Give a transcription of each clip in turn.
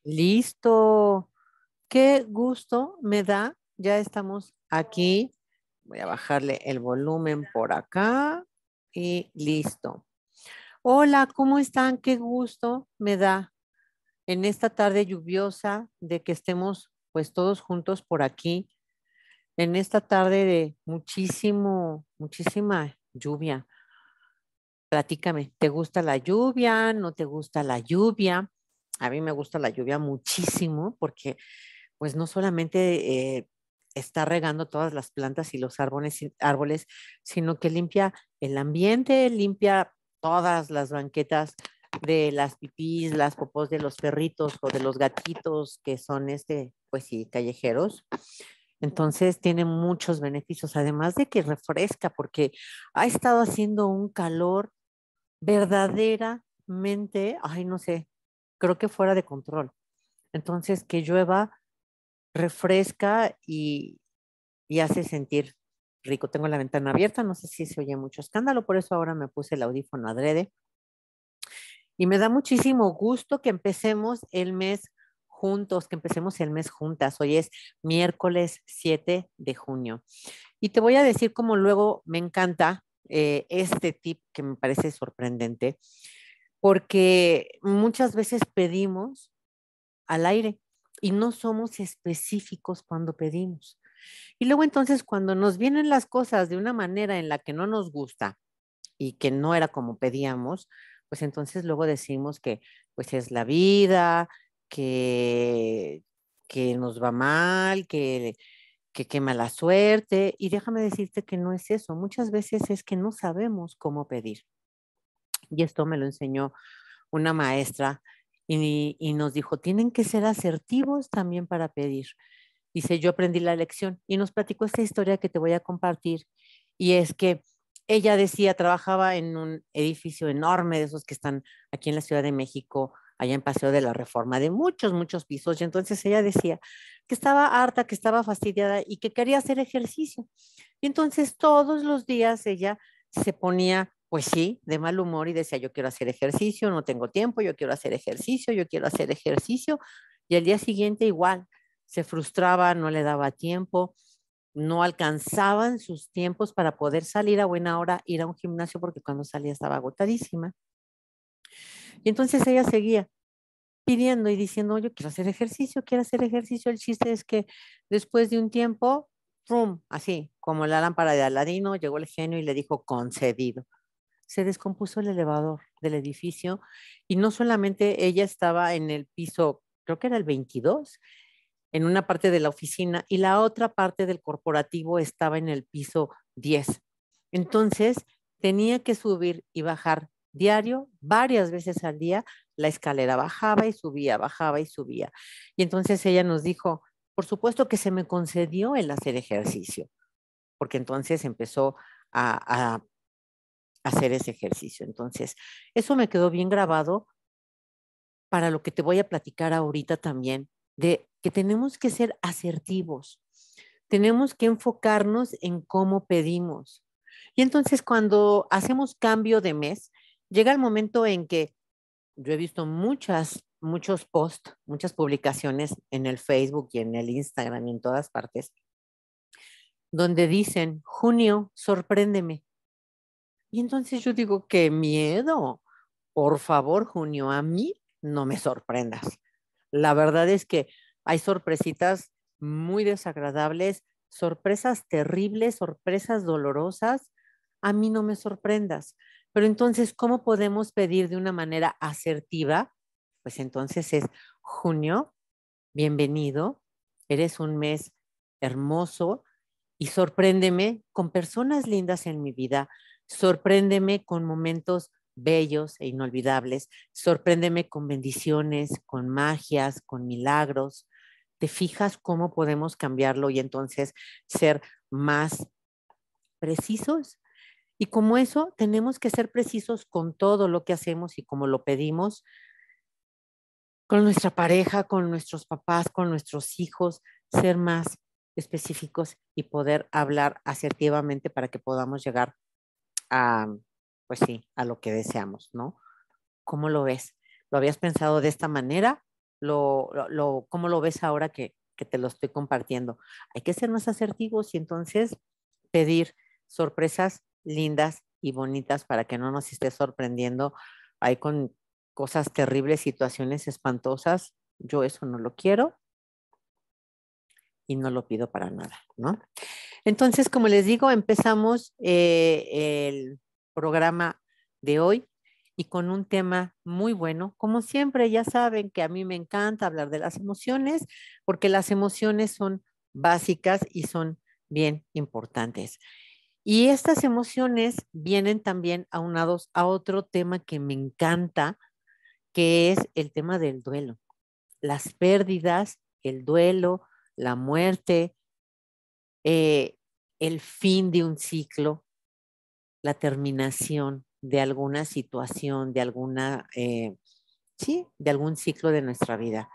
Listo. Qué gusto me da. Ya estamos aquí. Voy a bajarle el volumen por acá y listo. Hola, ¿cómo están? Qué gusto me da en esta tarde lluviosa de que estemos pues todos juntos por aquí, en esta tarde de muchísima lluvia. Platícame, ¿te gusta la lluvia? ¿No te gusta la lluvia? A mí me gusta la lluvia muchísimo porque pues no solamente está regando todas las plantas y los árboles, sino que limpia el ambiente, limpia todas las banquetas de las pipís, las popós de los perritos o de los gatitos que son pues sí, callejeros. Entonces tiene muchos beneficios, además de que refresca, porque ha estado haciendo un calor verdaderamente, ay, no sé, creo que fuera de control. Entonces, que llueva refresca y hace sentir rico. Tengo la ventana abierta, no sé si se oye mucho escándalo, por eso ahora me puse el audífono adrede. Y me da muchísimo gusto que empecemos el mes juntos, que empecemos el mes juntas. Hoy es miércoles 7 de junio. Y te voy a decir cómo luego me encanta este tip que me parece sorprendente, porque muchas veces pedimos al aire y no somos específicos cuando pedimos. Y luego entonces cuando nos vienen las cosas de una manera en la que no nos gusta y que no era como pedíamos, pues entonces luego decimos que pues es la vida, que, que nos va mal, que qué mala suerte. Y déjame decirte que no es eso. Muchas veces es que no sabemos cómo pedir. Y esto me lo enseñó una maestra y nos dijo, tienen que ser asertivos también para pedir. Dice, yo aprendí la lección y nos platicó esta historia que te voy a compartir. Y es que ella decía, trabajaba en un edificio enorme de esos que están aquí en la Ciudad de México, allá en Paseo de la Reforma, de muchos pisos. Y entonces ella decía que estaba harta, que estaba fastidiada y que quería hacer ejercicio. Y entonces todos los días ella se ponía, pues sí, de mal humor y decía, yo quiero hacer ejercicio, no tengo tiempo, yo quiero hacer ejercicio, yo quiero hacer ejercicio. Y al día siguiente igual, se frustraba, no le daba tiempo, no alcanzaban sus tiempos para poder salir a buena hora, ir a un gimnasio, porque cuando salía estaba agotadísima. Y entonces ella seguía pidiendo y diciendo, yo quiero hacer ejercicio, quiero hacer ejercicio. El chiste es que después de un tiempo, ¡pum! Así, como la lámpara de Aladino, llegó el genio y le dijo, concedido. Se descompuso el elevador del edificio y no solamente ella estaba en el piso, creo que era el 22, en una parte de la oficina y la otra parte del corporativo estaba en el piso 10. Entonces, tenía que subir y bajar diario, varias veces al día, la escalera bajaba y subía, bajaba y subía. Y entonces ella nos dijo, por supuesto que se me concedió el hacer ejercicio, porque entonces empezó a hacer ese ejercicio. Entonces, eso me quedó bien grabado para lo que te voy a platicar ahorita también, de que tenemos que ser asertivos, tenemos que enfocarnos en cómo pedimos. Y entonces cuando hacemos cambio de mes, llega el momento en que yo he visto muchos posts, muchas publicaciones en el Facebook y en el Instagram y en todas partes, donde dicen, junio, sorpréndeme. Y entonces yo digo, qué miedo. Por favor, junio, a mí no me sorprendas. La verdad es que hay sorpresitas muy desagradables, sorpresas terribles, sorpresas dolorosas. A mí no me sorprendas. Pero entonces, ¿cómo podemos pedir de una manera asertiva? Pues entonces es junio, bienvenido, eres un mes hermoso y sorpréndeme con personas lindas en mi vida, sorpréndeme con momentos bellos e inolvidables, sorpréndeme con bendiciones, con magias, con milagros. ¿Te fijas cómo podemos cambiarlo y entonces ser más precisos? Y como eso, tenemos que ser precisos con todo lo que hacemos y como lo pedimos, con nuestra pareja, con nuestros papás, con nuestros hijos, ser más específicos y poder hablar asertivamente para que podamos llegar a, pues sí, a lo que deseamos, ¿no? ¿Cómo lo ves? ¿Lo habías pensado de esta manera? cómo lo ves ahora que te lo estoy compartiendo. Hay que ser más asertivos y entonces pedir sorpresas lindas y bonitas para que no nos esté sorprendiendo ahí con cosas terribles, situaciones espantosas. Yo eso no lo quiero y no lo pido para nada, ¿no? Entonces, como les digo, empezamos el programa de hoy y con un tema muy bueno. Como siempre, ya saben que a mí me encanta hablar de las emociones porque las emociones son básicas y son bien importantes. Y estas emociones vienen también aunados a otro tema que me encanta, que es el tema del duelo. Las pérdidas, el duelo, la muerte, eh, el fin de un ciclo, la terminación de alguna situación, de alguna, sí, de algún ciclo de nuestra vida.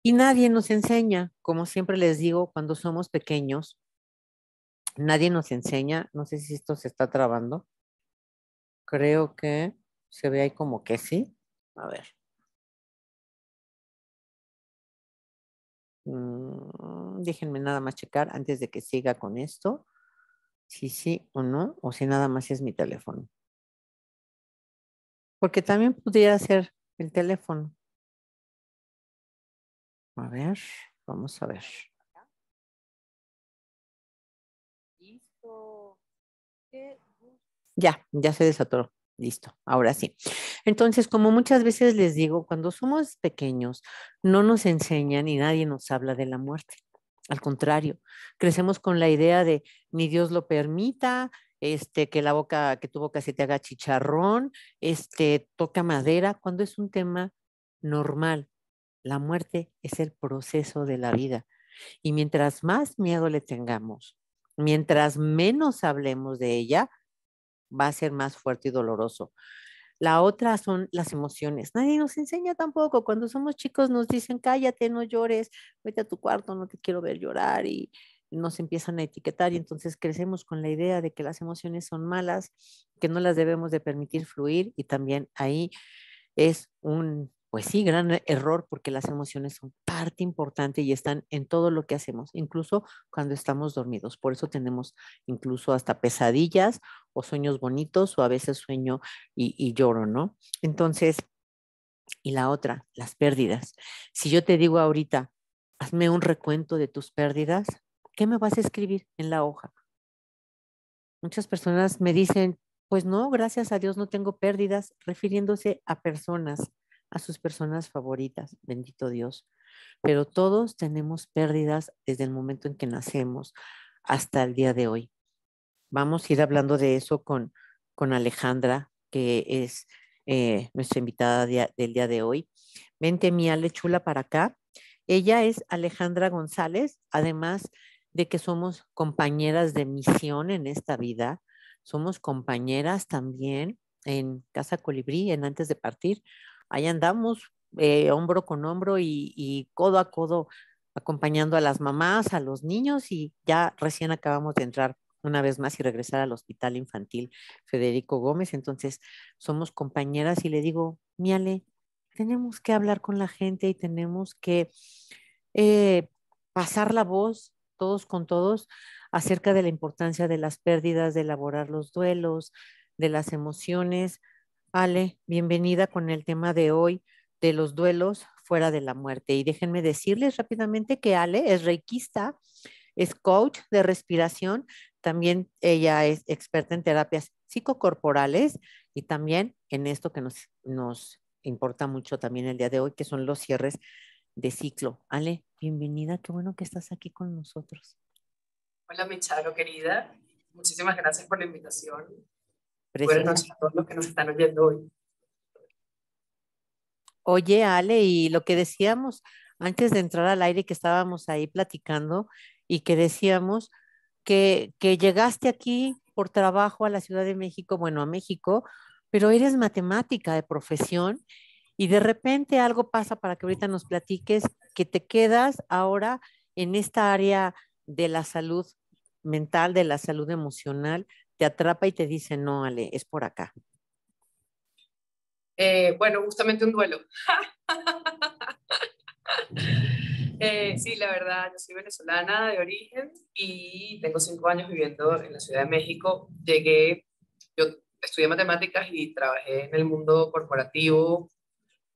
Y nadie nos enseña, como siempre les digo, cuando somos pequeños, nadie nos enseña, no sé si esto se está trabando, creo que se ve ahí como que sí. A ver. Déjenme nada más checar antes de que siga con esto, si sí o no, o si nada más es mi teléfono. Porque también podría ser el teléfono. A ver, vamos a ver. Listo. Ya se desatoró. Listo, ahora sí. Entonces, como muchas veces les digo, cuando somos pequeños, no nos enseñan y nadie nos habla de la muerte. Al contrario, crecemos con la idea de ni Dios lo permita, que tu boca se te haga chicharrón, toca madera, cuando es un tema normal. La muerte es el proceso de la vida. Y mientras más miedo le tengamos, mientras menos hablemos de ella, va a ser más fuerte y doloroso. La otra son las emociones. Nadie nos enseña tampoco. Cuando somos chicos nos dicen, cállate, no llores, vete a tu cuarto, no te quiero ver llorar y nos empiezan a etiquetar y entonces crecemos con la idea de que las emociones son malas, que no las debemos de permitir fluir y también ahí es un, pues sí, gran error porque las emociones son parte importante y están en todo lo que hacemos, incluso cuando estamos dormidos. Por eso tenemos incluso hasta pesadillas o sueños bonitos o a veces sueño y lloro, ¿no? Entonces, y la otra, las pérdidas. Si yo te digo ahorita, hazme un recuento de tus pérdidas, ¿qué me vas a escribir en la hoja? Muchas personas me dicen, pues no, gracias a Dios no tengo pérdidas, refiriéndose a personas, a sus personas favoritas, bendito Dios. Pero todos tenemos pérdidas desde el momento en que nacemos hasta el día de hoy. Vamos a ir hablando de eso con Alejandra, que es nuestra invitada del día de hoy. Vente, mi Ale chula, para acá. Ella es Alejandra González, además de que somos compañeras de misión en esta vida, somos compañeras también en Casa Colibrí, en Antes de Partir. Ahí andamos hombro con hombro y codo a codo acompañando a las mamás, a los niños y ya recién acabamos de entrar una vez más y regresar al Hospital Infantil Federico Gómez. Entonces, somos compañeras y le digo, Miale, tenemos que hablar con la gente y tenemos que eh, pasar la voz todos con todos acerca de la importancia de las pérdidas, de elaborar los duelos, de las emociones. Ale, bienvenida con el tema de hoy de los duelos fuera de la muerte. Y déjenme decirles rápidamente que Ale es reikista, es coach de respiración, también ella es experta en terapias psicocorporales y también en esto que nos importa mucho también el día de hoy, que son los cierres de ciclo. Ale, bienvenida, qué bueno que estás aquí con nosotros. Hola, Micharo, querida. Muchísimas gracias por la invitación. Buenas Preciosa. noches a todos los que nos están oyendo hoy. Oye, Ale, y lo que decíamos antes de entrar al aire, que estábamos ahí platicando y que decíamos que llegaste aquí por trabajo a la Ciudad de México, bueno, a México, pero eres matemática de profesión y de repente algo pasa para que ahorita nos platiques que te quedas ahora en esta área de la salud mental, de la salud emocional, te atrapa y te dice, no, Ale, es por acá. Bueno, justamente un duelo. Sí, la verdad, yo soy venezolana de origen y tengo 5 años viviendo en la Ciudad de México. Yo estudié matemáticas y trabajé en el mundo corporativo,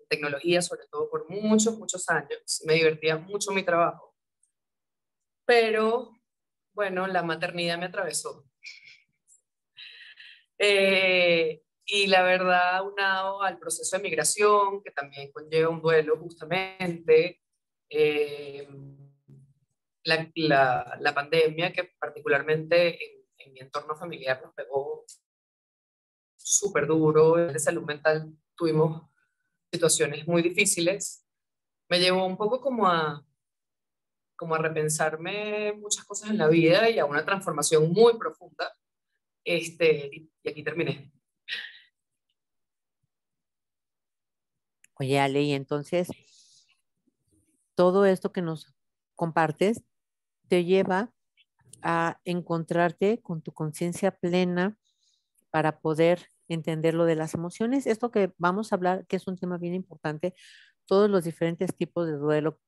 tecnología, sobre todo por muchos, muchos años. Me divertía mucho mi trabajo, pero bueno, la maternidad me atravesó. Y la verdad, unado al proceso de migración, que también conlleva un duelo justamente, eh, la pandemia, que particularmente en mi entorno familiar nos pegó súper duro, de salud mental tuvimos situaciones muy difíciles, me llevó un poco como a repensarme muchas cosas en la vida y a una transformación muy profunda. Y aquí terminé. Oye, Ale, y entonces todo esto que nos compartes te lleva a encontrarte con tu conciencia plena para poder entender lo de las emociones. Esto que vamos a hablar, que es un tema bien importante, todos los diferentes tipos de duelo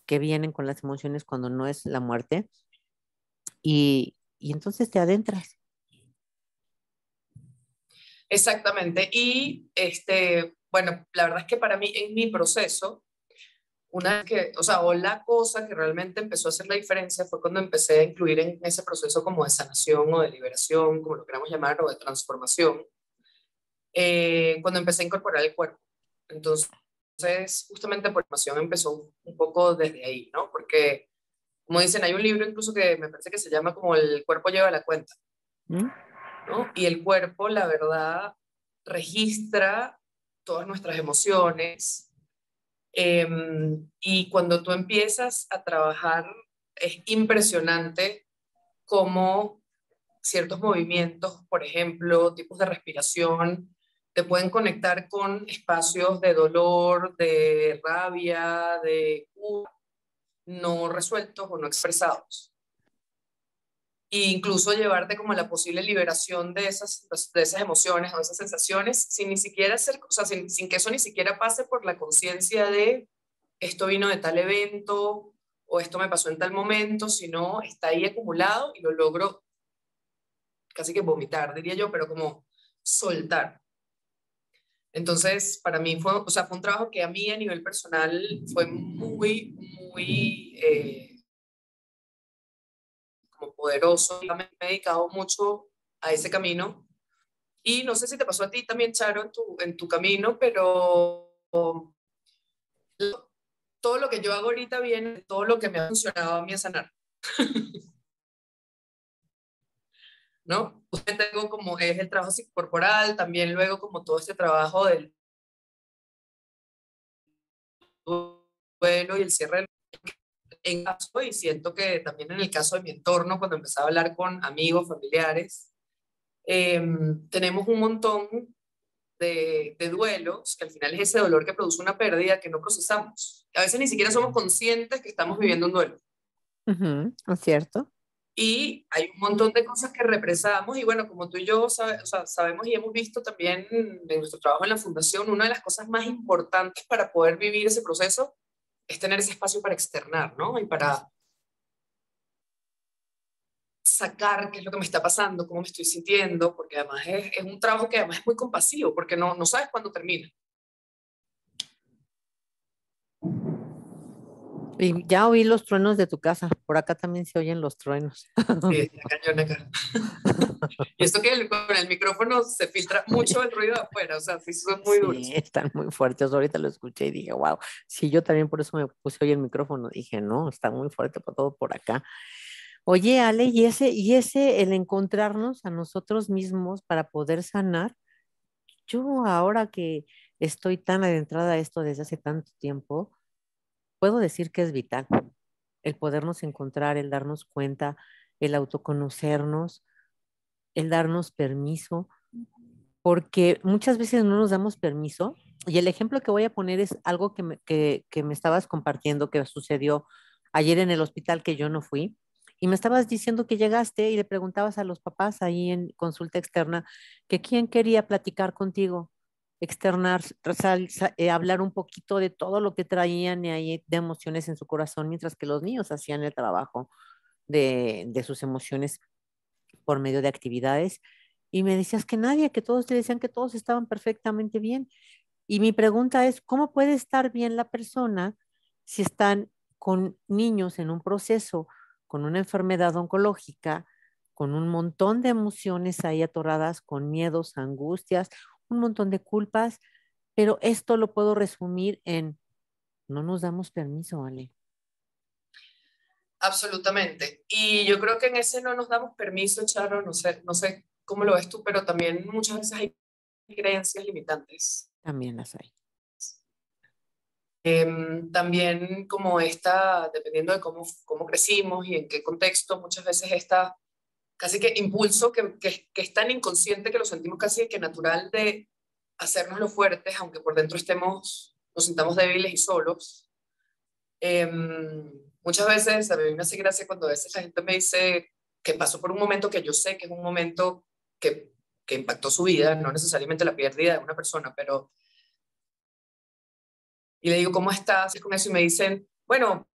que vienen con las emociones cuando no es la muerte, y entonces te adentras. Exactamente. Y bueno, la verdad es que para mí, en mi proceso, una que, o sea, o la cosa que realmente empezó a hacer la diferencia fue cuando empecé a incluir en ese proceso como de sanación o de liberación, como lo queramos llamar, o de transformación, cuando empecé a incorporar el cuerpo. Entonces, justamente por formación empezó un poco desde ahí, ¿no? Porque, como dicen, hay un libro incluso que me parece que se llama como El cuerpo lleva la cuenta, ¿Mm? ¿no? Y el cuerpo, la verdad, registra todas nuestras emociones. Y cuando tú empiezas a trabajar, es impresionante cómo ciertos movimientos, por ejemplo, tipos de respiración, te pueden conectar con espacios de dolor, de rabia, de culpa, no resueltos o no expresados. E incluso llevarte como a la posible liberación de esas emociones o esas sensaciones sin ni siquiera ser, o sea, sin que eso ni siquiera pase por la conciencia de esto vino de tal evento o esto me pasó en tal momento, sino está ahí acumulado y lo logro casi que vomitar, diría yo, pero como soltar. Entonces, para mí fue, o sea, fue un trabajo que a mí a nivel personal fue muy, muy como poderoso. Me he dedicado mucho a ese camino. Y no sé si te pasó a ti también, Charo, en tu camino, pero todo lo que yo hago ahorita viene de todo lo que me ha funcionado a mí a sanar. ¿No? Tengo como es el trabajo psicocorporal, también luego como todo este trabajo del duelo y el cierre en caso, y siento que también en el caso de mi entorno, cuando empezaba a hablar con amigos, familiares, eh, tenemos un montón de duelos, que al final es ese dolor que produce una pérdida que no procesamos. A veces ni siquiera somos conscientes que estamos viviendo un duelo. Ujú, ¿es cierto? Y hay un montón de cosas que represamos y bueno, como tú y yo o sea, sabemos y hemos visto también en nuestro trabajo en la fundación, una de las cosas más importantes para poder vivir ese proceso es tener ese espacio para externar, ¿no? Y para sacar qué es lo que me está pasando, cómo me estoy sintiendo, porque además es un trabajo que además es muy compasivo, porque no sabes cuándo termina. Y ya oí los truenos de tu casa. Por acá también se oyen los truenos. Sí, está cañón acá. Y esto que con el micrófono se filtra mucho el ruido de afuera, o sea, sí son muy Sí, duros. están muy fuertes. Ahorita lo escuché y dije, wow. Sí, yo también por eso me puse hoy el micrófono. Dije, no, está muy fuerte por todo por acá. Oye, Ale, el encontrarnos a nosotros mismos para poder sanar, yo ahora que estoy tan adentrada a esto desde hace tanto tiempo, puedo decir que es vital el podernos encontrar, el darnos cuenta, el autoconocernos, el darnos permiso, porque muchas veces no nos damos permiso. Y el ejemplo que voy a poner es algo que me estabas compartiendo, que sucedió ayer en el hospital que yo no fui. Y me estabas diciendo que llegaste y le preguntabas a los papás ahí en consulta externa que quién quería platicar contigo. externar, hablar un poquito de todo lo que traían y ahí de emociones en su corazón, mientras que los niños hacían el trabajo de sus emociones por medio de actividades. Y me decías que nadie, que todos te decían que todos estaban perfectamente bien. Y mi pregunta es, ¿cómo puede estar bien la persona si están con niños en un proceso, con una enfermedad oncológica, con un montón de emociones ahí atoradas, con miedos, angustias, un montón de culpas? Pero esto lo puedo resumir en, no nos damos permiso, Ale. Absolutamente. Y yo creo que en ese no nos damos permiso, Charo, no sé cómo lo ves tú, pero también muchas veces hay creencias limitantes. También las hay. También como esta, dependiendo de cómo crecimos y en qué contexto, muchas veces esta casi que impulso que es tan inconsciente que lo sentimos casi que natural de hacernos lo fuertes, aunque por dentro nos sintamos débiles y solos. Muchas veces a mí me hace gracia cuando a veces la gente me dice que pasó por un momento que yo sé que es un momento que impactó su vida, no necesariamente la pérdida de una persona, pero y le digo, ¿cómo estás con eso? Y me dicen, bueno,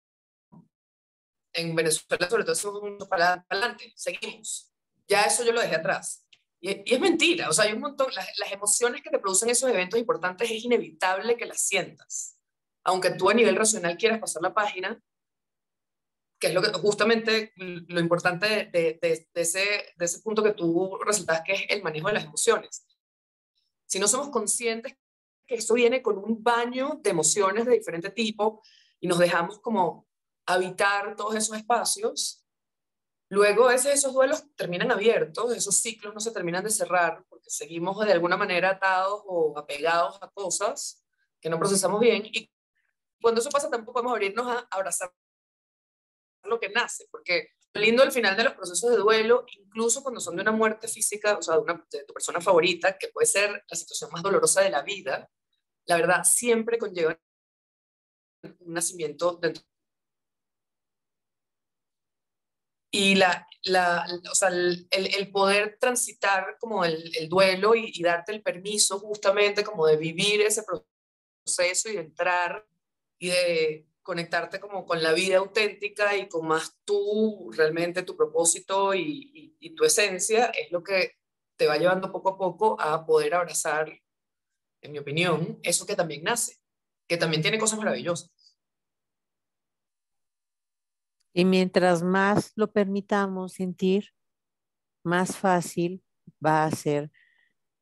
en Venezuela sobre todo somos mucho para adelante, seguimos. Ya eso yo lo dejé atrás. Y es mentira, o sea, hay un montón, las emociones que te producen esos eventos importantes es inevitable que las sientas. Aunque tú a nivel racional quieras pasar la página, que es lo que justamente lo importante de ese punto que tú resaltas, que es el manejo de las emociones. Si no somos conscientes que eso viene con un baño de emociones de diferente tipo y nos dejamos como habitar todos esos espacios, luego esos duelos terminan abiertos, esos ciclos no se terminan de cerrar porque seguimos de alguna manera atados o apegados a cosas que no procesamos bien y cuando eso pasa tampoco podemos abrirnos a abrazar lo que nace, porque lo lindo al final de los procesos de duelo, incluso cuando son de una muerte física, o sea, de tu persona favorita, que puede ser la situación más dolorosa de la vida, la verdad siempre conlleva un nacimiento dentro. Y o sea, el poder transitar como el duelo y darte el permiso justamente como de vivir ese proceso y de entrar y de conectarte como con la vida auténtica y con más tú, realmente tu propósito y tu esencia, es lo que te va llevando poco a poco a poder abrazar, en mi opinión, eso que también nace, que también tiene cosas maravillosas. Y mientras más lo permitamos sentir, más fácil va a ser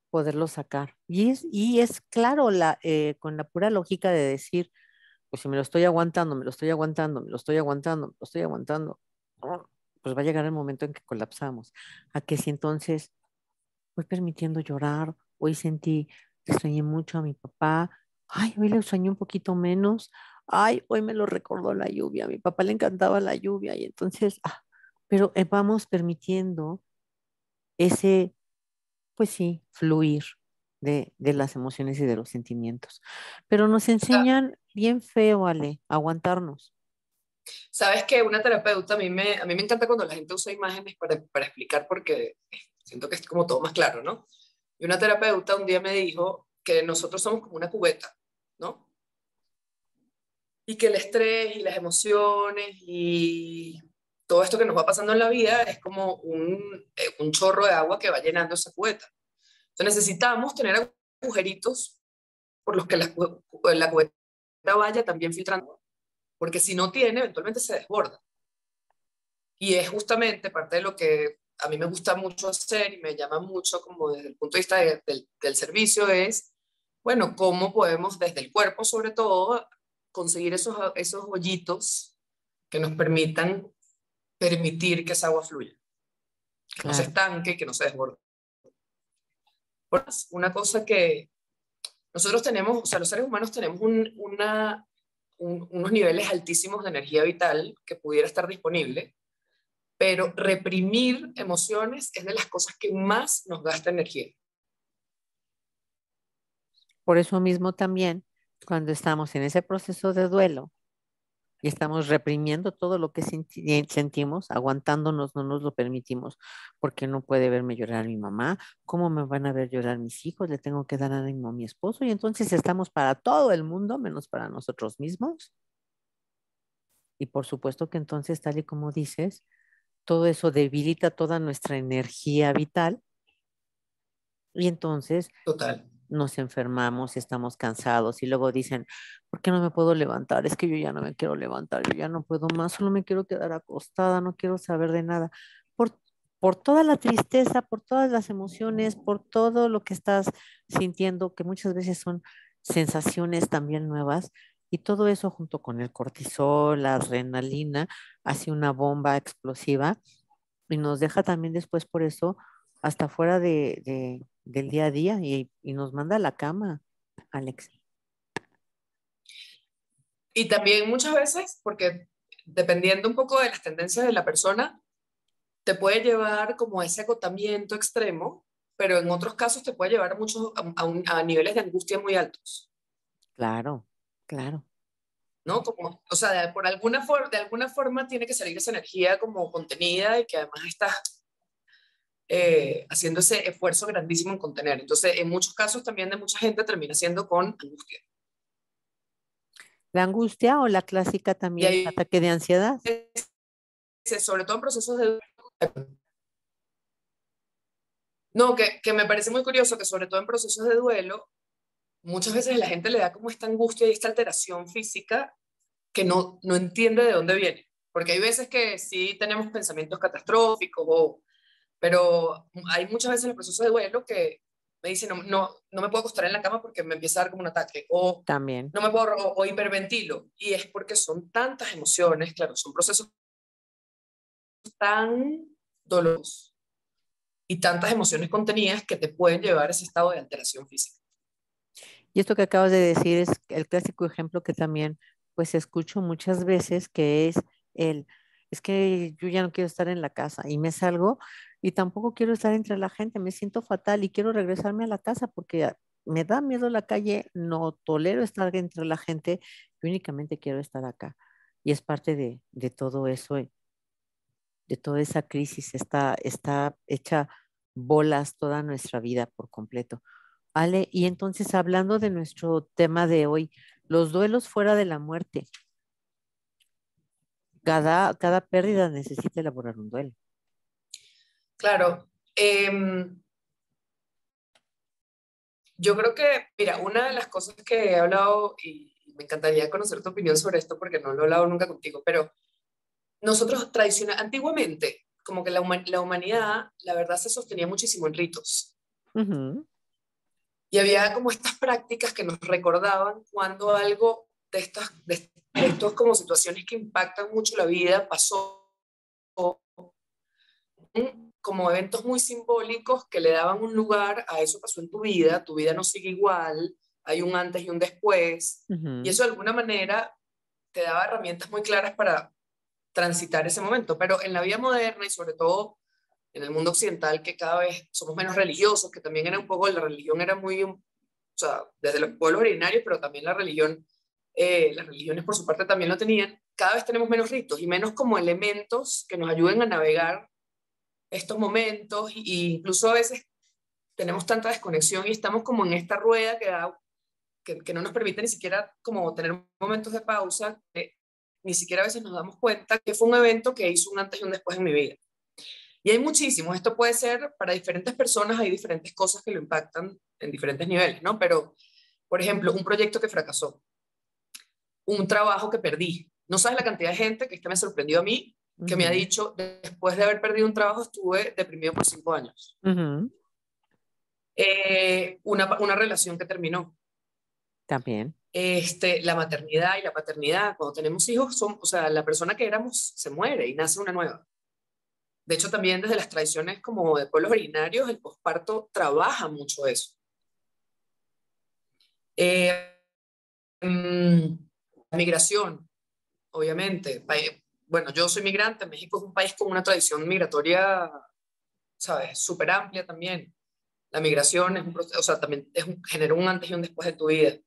poderlo sacar. Y es claro, con la pura lógica de decir, pues si me lo estoy aguantando, me lo estoy aguantando, me lo estoy aguantando, me lo estoy aguantando, pues va a llegar el momento en que colapsamos. A que si entonces voy permitiendo llorar, hoy sentí, extrañé mucho a mi papá, ay, hoy le extrañé un poquito menos, ay, hoy me lo recordó la lluvia, a mi papá le encantaba la lluvia y entonces, pero vamos permitiendo ese, pues sí, fluir de las emociones y de los sentimientos. Pero nos enseñan bien feo, Ale, a aguantarnos. Sabes que una terapeuta, a mí me encanta cuando la gente usa imágenes para explicar porque siento que es como todo más claro, ¿no? Y una terapeuta un día me dijo que nosotros somos como una cubeta, ¿no? Y que el estrés y las emociones y todo esto que nos va pasando en la vida es como un chorro de agua que va llenando esa cubeta. Entonces necesitamos tener agujeritos por los que la cubeta vaya también filtrando, porque si no tiene, eventualmente se desborda. Y es justamente parte de lo que a mí me gusta mucho hacer y me llama mucho como desde el punto de vista del servicio es, bueno, cómo podemos desde el cuerpo sobre todo conseguir esos hoyitos que nos permitir que esa agua fluya, que no se Claro. estanque, que no se desborde. Una cosa que nosotros tenemos, o sea, los seres humanos tenemos unos niveles altísimos de energía vital que pudiera estar disponible, pero reprimir emociones es de las cosas que más nos gasta energía. Por eso mismo también, cuando estamos en ese proceso de duelo, y estamos reprimiendo todo lo que sentimos, aguantándonos, no nos lo permitimos, porque no puede verme llorar mi mamá, ¿cómo me van a ver llorar mis hijos? Le tengo que dar ánimo a mi esposo y entonces estamos para todo el mundo menos para nosotros mismos. Y por supuesto que entonces, tal y como dices, todo eso debilita toda nuestra energía vital y entonces Total. nos enfermamos, estamos cansados y luego dicen, ¿por qué no me puedo levantar? Es que yo ya no me quiero levantar, yo ya no puedo más, solo me quiero quedar acostada, no quiero saber de nada. Por, por toda la tristeza, por todas las emociones, por todo lo que estás sintiendo, que muchas veces son sensaciones también nuevas, y todo eso junto con el cortisol, la adrenalina, hace una bomba explosiva y nos deja también después por eso hasta fuera del día a día y nos manda a la cama, Alex. Y también muchas veces, porque dependiendo un poco de las tendencias de la persona, te puede llevar como a ese agotamiento extremo, pero en otros casos te puede llevar mucho a niveles de angustia muy altos, Claro, claro. ¿no? Como, o sea, de alguna forma tiene que salir esa energía como contenida y que además estás haciendo ese esfuerzo grandísimo en contener. Entonces, en muchos casos también de mucha gente termina siendo con angustia. La angustia o la clásica Y también, ahí, ataque de ansiedad. sobre todo en procesos de... No, que me parece muy curioso que sobre todo en procesos de duelo, muchas veces la gente le da como esta angustia y esta alteración física que no entiende de dónde viene. Porque hay veces que sí tenemos pensamientos catastróficos, pero hay muchas veces en los procesos de duelo que me dicen, no me puedo acostar en la cama porque me empieza a dar como un ataque, o También. no me puedo, o hiperventilo. Y es porque son tantas emociones, claro, son procesos tan dolorosos y tantas emociones contenidas que te pueden llevar a ese estado de alteración física. Y esto que acabas de decir es el clásico ejemplo que también pues escucho muchas veces, que es el, es que yo ya no quiero estar en la casa y me salgo y tampoco quiero estar entre la gente, me siento fatal y quiero regresarme a la casa porque me da miedo la calle, no tolero estar entre la gente, yo únicamente quiero estar acá. Y es parte de todo eso, de toda esa crisis, está hecha bolas toda nuestra vida por completo. Ale, y entonces hablando de nuestro tema de hoy, los duelos fuera de la muerte, cada pérdida necesita elaborar un duelo. Claro, yo creo que, mira, una de las cosas que he hablado, y me encantaría conocer tu opinión sobre esto porque no lo he hablado nunca contigo, pero nosotros antiguamente, como que la humanidad, la verdad, se sostenía muchísimo en ritos. Ujú, Y había como estas prácticas que nos recordaban cuando algo de estos como situaciones que impactan mucho la vida pasó, como eventos muy simbólicos que le daban un lugar a eso pasó en tu vida no sigue igual, hay un antes y un después, y ujú. eso de alguna manera te daba herramientas muy claras para transitar ese momento, pero en la vida moderna y sobre todo en el mundo occidental, que cada vez somos menos religiosos, que también era un poco, la religión era muy, o sea, desde los pueblos originarios, pero también la religión, las religiones por su parte también lo tenían, cada vez tenemos menos ritos y menos como elementos que nos ayuden a navegar estos momentos, y incluso a veces tenemos tanta desconexión y estamos como en esta rueda que no nos permite ni siquiera como tener momentos de pausa, que ni siquiera a veces nos damos cuenta que fue un evento que hizo un antes y un después en mi vida. Y hay muchísimos, esto puede ser para diferentes personas, hay diferentes cosas que lo impactan en diferentes niveles, ¿no? Pero, por ejemplo, un proyecto que fracasó, un trabajo que perdí. No sabes la cantidad de gente que me sorprendió a mí, que me ha Ujú, dicho, después de haber perdido un trabajo, estuve deprimido por 5 años. ujú. Una relación que terminó. También. La maternidad y la paternidad, cuando tenemos hijos, o sea, la persona que éramos se muere y nace una nueva. De hecho, también desde las tradiciones como de pueblos originarios, el posparto trabaja mucho eso. Eh, mm, la migración, obviamente. Bueno, yo soy migrante, México es un país con una tradición migratoria, ¿sabes? Súper amplia también. La migración es un proceso, o sea, también genera un antes y un después de tu vida.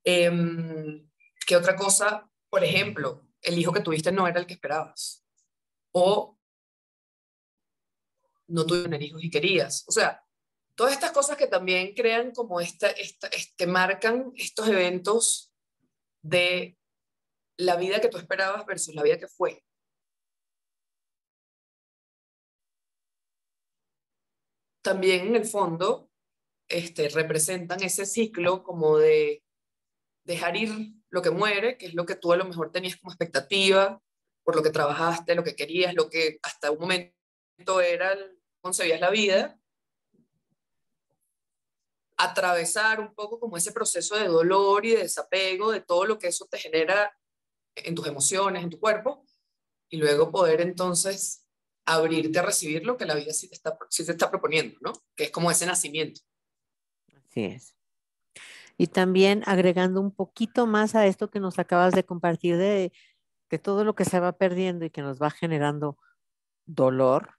¿Qué otra cosa? Por ejemplo, el hijo que tuviste no era el que esperabas, o no tuvieron hijos y querías. O sea, todas estas cosas que también crean como que marcan estos eventos de la vida que tú esperabas versus la vida que fue. También en el fondo representan ese ciclo como de dejar ir lo que muere, que es lo que tú a lo mejor tenías como expectativa, por lo que trabajaste, lo que querías, lo que hasta un momento era, concebías la vida, atravesar un poco como ese proceso de dolor y de desapego de todo lo que eso te genera en tus emociones, en tu cuerpo, y luego poder entonces abrirte a recibir lo que la vida sí te está proponiendo, ¿no? Que es como ese nacimiento. Así es. Y también agregando un poquito más a esto que nos acabas de compartir de todo lo que se va perdiendo y que nos va generando dolor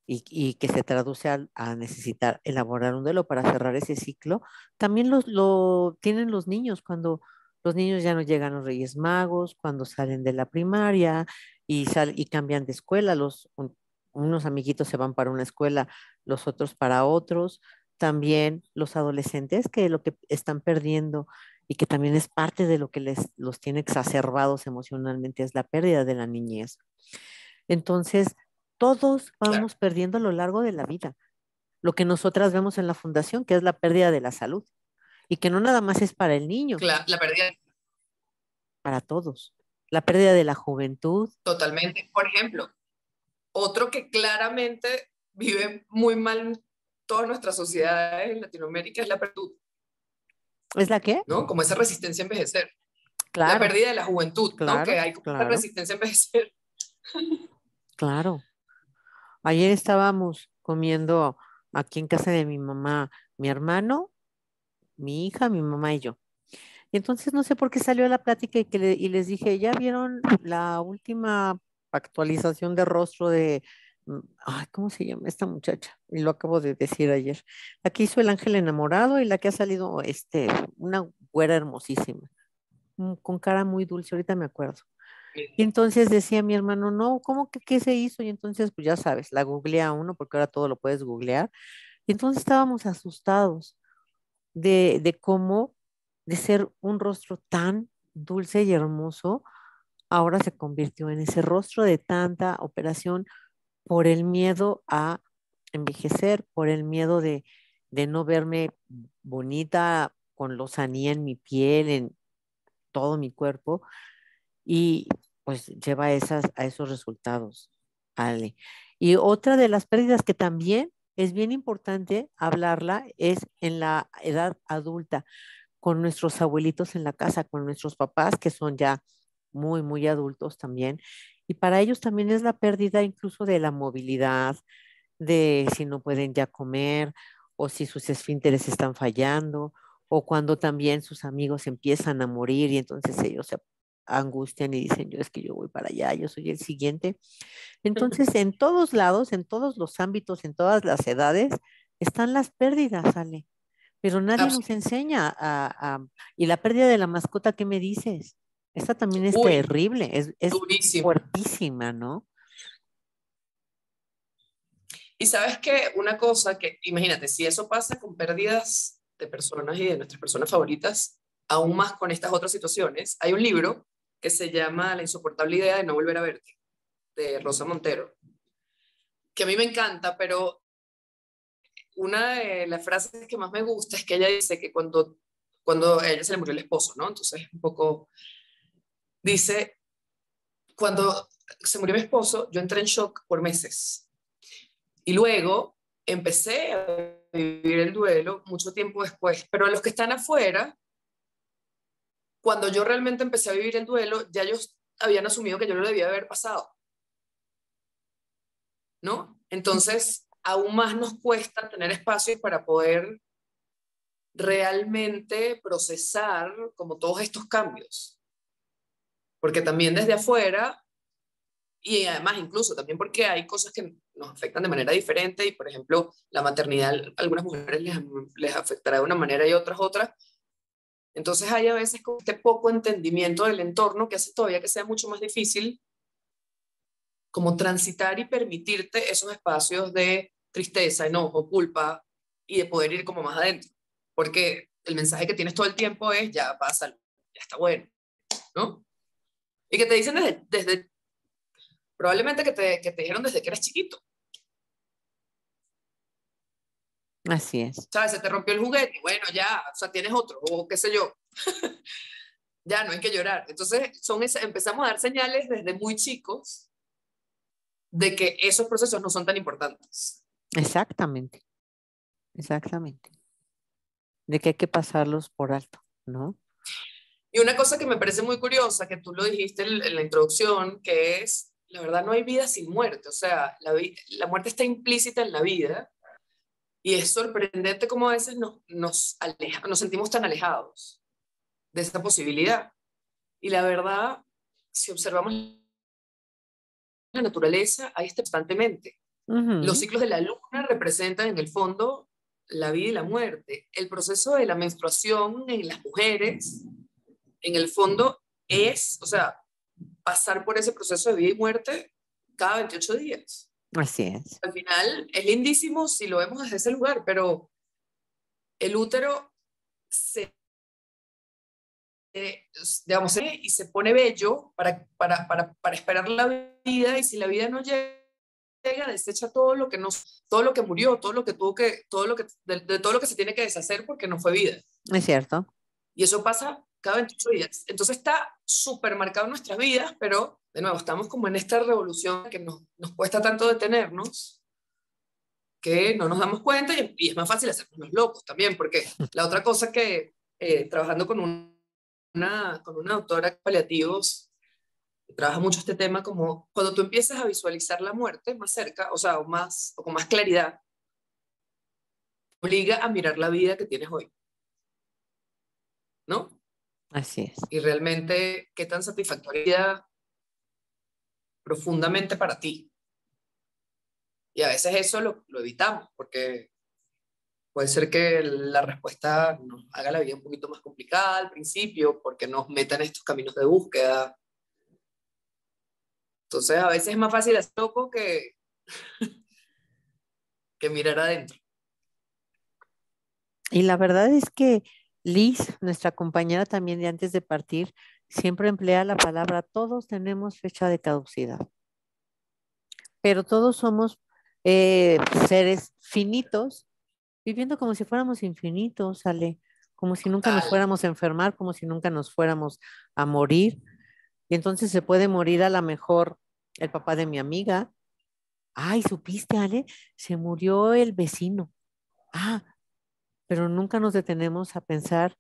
y que se traduce a necesitar elaborar un duelo para cerrar ese ciclo, también lo tienen los niños cuando los niños ya no llegan a los Reyes Magos, cuando salen de la primaria y cambian de escuela, unos amiguitos se van para una escuela, los otros para otros, también los adolescentes que lo que están perdiendo y que también es parte de lo que los tiene exacerbados emocionalmente es la pérdida de la niñez. Entonces, todos Claro, vamos perdiendo a lo largo de la vida. Lo que nosotras vemos en la fundación, que es la pérdida de la salud, y que no nada más es para el niño, la pérdida para todos. La pérdida de la juventud, totalmente. Por ejemplo, otro que claramente vive muy mal en todas nuestras sociedades en Latinoamérica es la juventud, ¿es la qué? ¿no? Como esa resistencia a envejecer. La Claro, pérdida de la juventud, ¿no? Que claro, hay como una claro, resistencia a envejecer. claro. Ayer estábamos comiendo aquí en casa de mi mamá, mi hermano, mi hija, mi mamá y yo. Y entonces no sé por qué salió la plática y les dije, ¿ya vieron la última actualización de rostro de, ay, ¿cómo se llama esta muchacha? Y lo acabo de decir ayer. La que hizo El Ángel Enamorado y la que ha salido, una güera hermosísima, con cara muy dulce, ahorita me acuerdo. Y entonces decía mi hermano, no, ¿cómo que qué se hizo? Y entonces, pues ya sabes, la googlea uno, porque ahora todo lo puedes googlear. Y entonces estábamos asustados de cómo de ser un rostro tan dulce y hermoso, ahora se convirtió en ese rostro de tanta operación por el miedo a envejecer, por el miedo de no verme bonita con lozanía en mi piel, en todo mi cuerpo, y pues lleva a esos resultados, Ale. Y otra de las pérdidas que también es bien importante hablarla es en la edad adulta con nuestros abuelitos en la casa, con nuestros papás, que son ya muy, muy adultos también. Y para ellos también es la pérdida incluso de la movilidad, de si no pueden ya comer o si sus esfínteres están fallando o cuando también sus amigos empiezan a morir y entonces ellos se angustian y dicen, yo es que yo voy para allá, yo soy el siguiente. Entonces, en todos lados, en todos los ámbitos, en todas las edades, están las pérdidas, Ale, pero nadie nos enseña y la pérdida de la mascota, ¿qué me dices? Esta también es Uy, terrible, es durísimo. fuertísima, ¿no? Y sabes que una cosa que, imagínate, si eso pasa con pérdidas de personas y de nuestras personas favoritas, aún más con estas otras situaciones, hay un libro que se llama La insoportable idea de no volver a verte, de Rosa Montero, que a mí me encanta, pero una de las frases que más me gusta es que ella dice que cuando a ella se le murió el esposo, ¿no? Entonces, un poco, dice, cuando se murió mi esposo, yo entré en shock por meses. Y luego empecé a vivir el duelo mucho tiempo después, pero los que están afuera, cuando yo realmente empecé a vivir el duelo, ya ellos habían asumido que yo lo debía haber pasado, ¿no? Entonces, aún más nos cuesta tener espacio para poder realmente procesar como todos estos cambios, porque también desde afuera, y además incluso también porque hay cosas que nos afectan de manera diferente, y por ejemplo, la maternidad a algunas mujeres les afectará de una manera y otras, Entonces hay a veces como este poco entendimiento del entorno que hace todavía que sea mucho más difícil como transitar y permitirte esos espacios de tristeza, enojo, culpa y de poder ir como más adentro. Porque el mensaje que tienes todo el tiempo es ya pasa, ya está bueno, ¿no? Y que te dicen desde probablemente que te dijeron desde que eras chiquito. Así es. ¿Sabes? Se te rompió el juguete, bueno, ya, o sea, tienes otro, o qué sé yo. Ya, no hay que llorar. Entonces, empezamos a dar señales desde muy chicos de que esos procesos no son tan importantes. Exactamente, exactamente. De que hay que pasarlos por alto, ¿no? Y una cosa que me parece muy curiosa, que tú lo dijiste en la introducción, que es, la verdad, no hay vida sin muerte. O sea, la muerte está implícita en la vida y es sorprendente cómo a veces nos sentimos tan alejados de esa posibilidad. Y la verdad, si observamos la naturaleza, ahí está constantemente. Los Ujú. ciclos de la luna representan en el fondo la vida y la muerte. El proceso de la menstruación en las mujeres, en el fondo, es, o sea, pasar por ese proceso de vida y muerte cada 28 días. Así es. Al final es lindísimo si lo vemos desde ese lugar, pero el útero se, digamos, y se pone bello para esperar la vida, y si la vida no llega, desecha todo lo que murió, todo lo que tuvo que, todo lo que, de todo lo que se tiene que deshacer porque no fue vida. Es cierto. Y eso pasa cada 28 días. Entonces está súper marcado en nuestras vidas, pero de nuevo, estamos como en esta revolución que nos cuesta tanto detenernos que no nos damos cuenta, y es más fácil hacernos los locos también, porque la otra cosa que trabajando con una doctora de paliativos, que trabaja mucho este tema, como cuando tú empiezas a visualizar la muerte más cerca, o sea, o con más claridad, obliga a mirar la vida que tienes hoy, ¿no? Así es. Y realmente qué tan satisfactoria profundamente para ti. Y a veces eso lo evitamos, porque puede ser que la respuesta nos haga la vida un poquito más complicada al principio, porque nos meta en estos caminos de búsqueda. Entonces, a veces es más fácil hacer loco que mirar adentro. Y la verdad es que Liz, nuestra compañera también de antes de partir, siempre emplea la palabra, todos tenemos fecha de caducidad, pero todos somos seres finitos, viviendo como si fuéramos infinitos, Ale, como si nunca nos Total. fuéramos a enfermar, como si nunca nos fuéramos a morir. Y entonces se puede morir a lo mejor el papá de mi amiga. Ay, ¿supiste, Ale? Se murió el vecino. Ah, pero nunca nos detenemos a pensar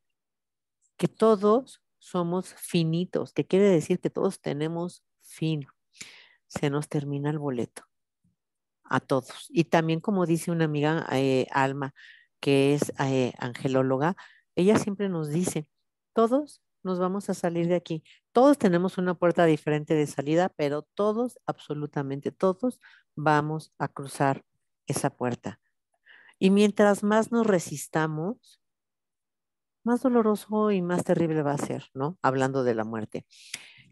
que todos somos finitos, que quiere decir que todos tenemos fin. Se nos termina el boleto a todos. Y también como dice una amiga, Alma, que es angelóloga, ella siempre nos dice, todos nos vamos a salir de aquí. Todos tenemos una puerta diferente de salida, pero todos, absolutamente todos, vamos a cruzar esa puerta. Y mientras más nos resistamos, más doloroso y más terrible va a ser, ¿no? Hablando de la muerte.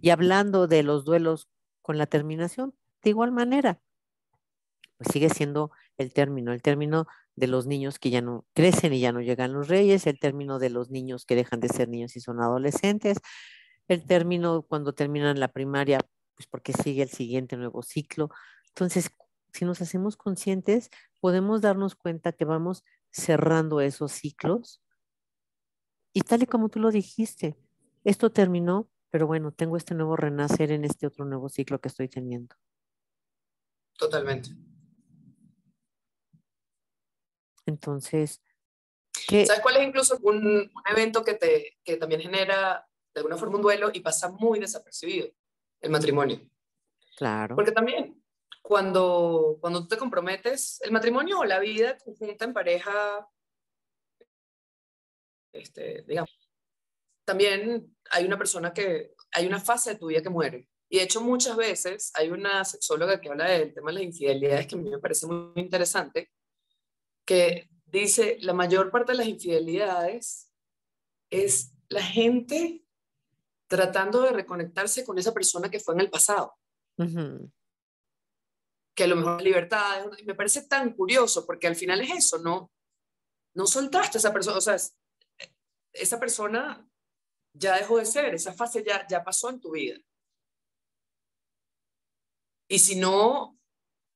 Y hablando de los duelos con la terminación, de igual manera, pues sigue siendo el término de los niños que ya no crecen y ya no llegan los reyes, el término de los niños que dejan de ser niños y son adolescentes, el término cuando terminan la primaria, pues porque sigue el siguiente nuevo ciclo. Entonces, si nos hacemos conscientes, podemos darnos cuenta que vamos cerrando esos ciclos y tal y como tú lo dijiste, esto terminó, pero bueno, tengo este nuevo renacer en este otro nuevo ciclo que estoy teniendo. Totalmente. Entonces, ¿qué? ¿Sabes cuál es incluso un evento que también genera de alguna forma un duelo y pasa muy desapercibido? El matrimonio. Claro, Porque también cuando tú te comprometes, el matrimonio o la vida conjunta en pareja, digamos, también hay una fase de tu vida que muere. Y de hecho muchas veces hay una sexóloga que habla del tema de las infidelidades, que a mí me parece muy interesante, que dice la mayor parte de las infidelidades es la gente tratando de reconectarse con esa persona que fue en el pasado, que a lo mejor libertad, me parece tan curioso, porque al final es eso, no soltaste a esa persona, o sea, esa persona ya dejó de ser, esa fase ya pasó en tu vida. Y si no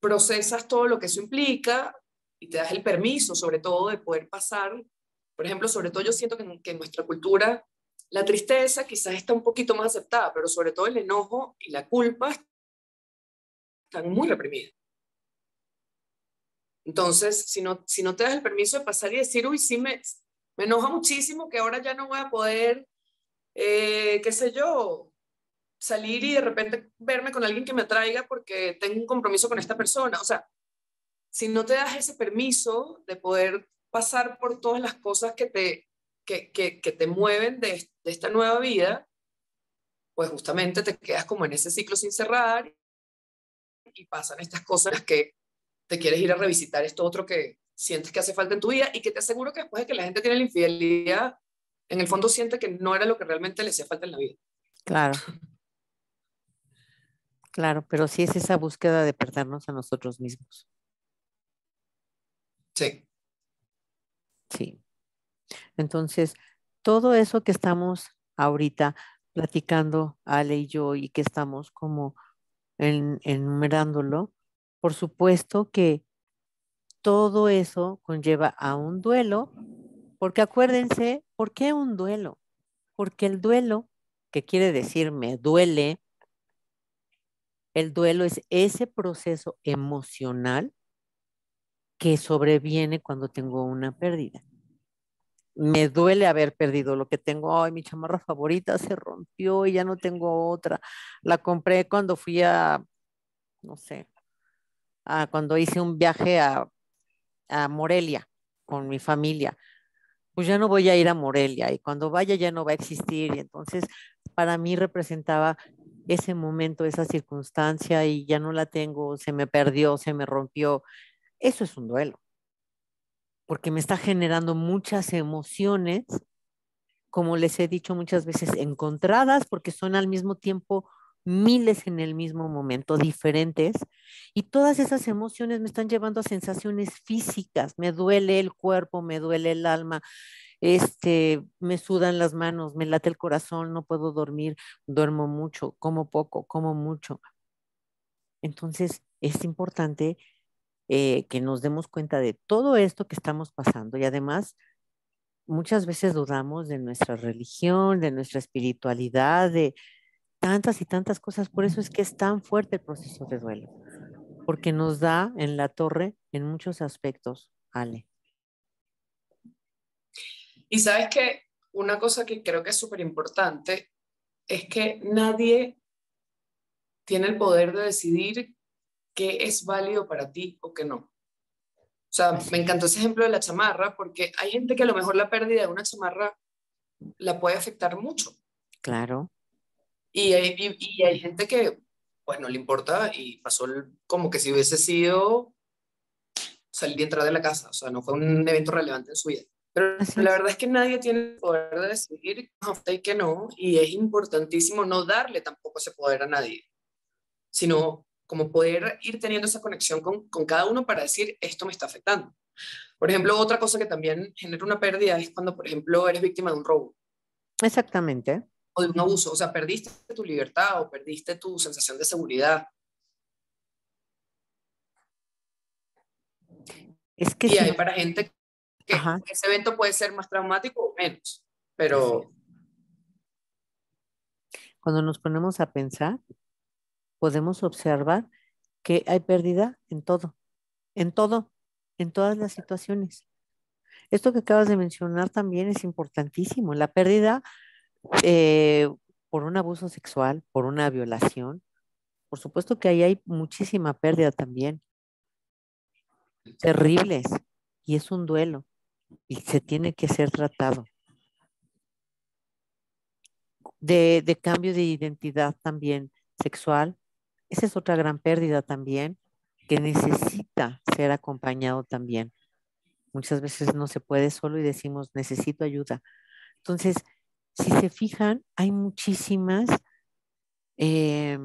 procesas todo lo que eso implica y te das el permiso, sobre todo, de poder pasar, por ejemplo, sobre todo yo siento que en nuestra cultura la tristeza quizás está un poquito más aceptada, pero sobre todo el enojo y la culpa están muy reprimidas. Entonces, si no te das el permiso de pasar y decir, uy, sí, me enoja muchísimo que ahora ya no voy a poder, qué sé yo, salir y de repente verme con alguien que me atraiga porque tengo un compromiso con esta persona. O sea, si no te das ese permiso de poder pasar por todas las cosas que te mueven de esta nueva vida, pues justamente te quedas como en ese ciclo sin cerrar y pasan estas cosas que te quieres ir a revisitar esto otro que sientes que hace falta en tu vida y que te aseguro que después de que la gente tiene la infidelidad, en el fondo siente que no era lo que realmente le hacía falta en la vida. Claro, claro, pero sí es esa búsqueda de perdernos a nosotros mismos. Sí. Sí. Entonces, todo eso que estamos ahorita platicando, Ale y yo, y que estamos como enumerándolo, por supuesto que todo eso conlleva a un duelo, porque acuérdense, ¿por qué un duelo? Porque el duelo, que quiere decir me duele, el duelo es ese proceso emocional que sobreviene cuando tengo una pérdida. Me duele haber perdido lo que tengo. Ay, mi chamarra favorita se rompió y ya no tengo otra. La compré cuando fui a, no sé, cuando hice un viaje a Morelia con mi familia. Pues ya no voy a ir a Morelia y cuando vaya ya no va a existir. Y entonces para mí representaba ese momento, esa circunstancia y ya no la tengo, se me perdió, se me rompió. Eso es un duelo, porque me está generando muchas emociones, como les he dicho muchas veces, encontradas, porque son al mismo tiempo miles en el mismo momento, diferentes, y todas esas emociones me están llevando a sensaciones físicas, me duele el cuerpo, me duele el alma, me sudan las manos, me late el corazón, no puedo dormir, duermo mucho, como poco, como mucho. Entonces, es importante que nos demos cuenta de todo esto que estamos pasando y además muchas veces dudamos de nuestra religión, de nuestra espiritualidad, de tantas y tantas cosas. Por eso es que es tan fuerte el proceso de duelo, porque nos da en la torre en muchos aspectos, Ale. Y sabes que una cosa que creo que es súper importante es que nadie tiene el poder de decidir qué es válido para ti o qué no. O sea, me Así, encantó ese ejemplo de la chamarra porque hay gente que a lo mejor la pérdida de una chamarra la puede afectar mucho. claro, Y hay gente que, pues no le importa y pasó como que si hubiese sido salir y entrar de la casa. O sea, no fue un evento relevante en su vida. Pero así la es. verdad es que nadie tiene el poder de decidir que nos afecta y que no. Y es importantísimo no darle tampoco ese poder a nadie, sino como poder ir teniendo esa conexión con cada uno para decir, esto me está afectando. Por ejemplo, otra cosa que también genera una pérdida es cuando, por ejemplo, eres víctima de un robo Exactamente. o de un abuso. O sea, perdiste tu libertad o perdiste tu sensación de seguridad. Es que Y sí, hay para gente que ajá, ese evento puede ser más traumático o menos. así es. Pero Cuando nos ponemos a pensar, podemos observar que hay pérdida en todo, en todas las situaciones. Esto que acabas de mencionar también es importantísimo. La pérdida eh, por un abuso sexual, por una violación. Por supuesto que ahí hay muchísima pérdida también, terribles, y es un duelo y se tiene que ser tratado. De cambio de identidad también sexual, esa es otra gran pérdida también que necesita ser acompañado también. Muchas veces no se puede solo y decimos necesito ayuda. Entonces, si se fijan, hay eh,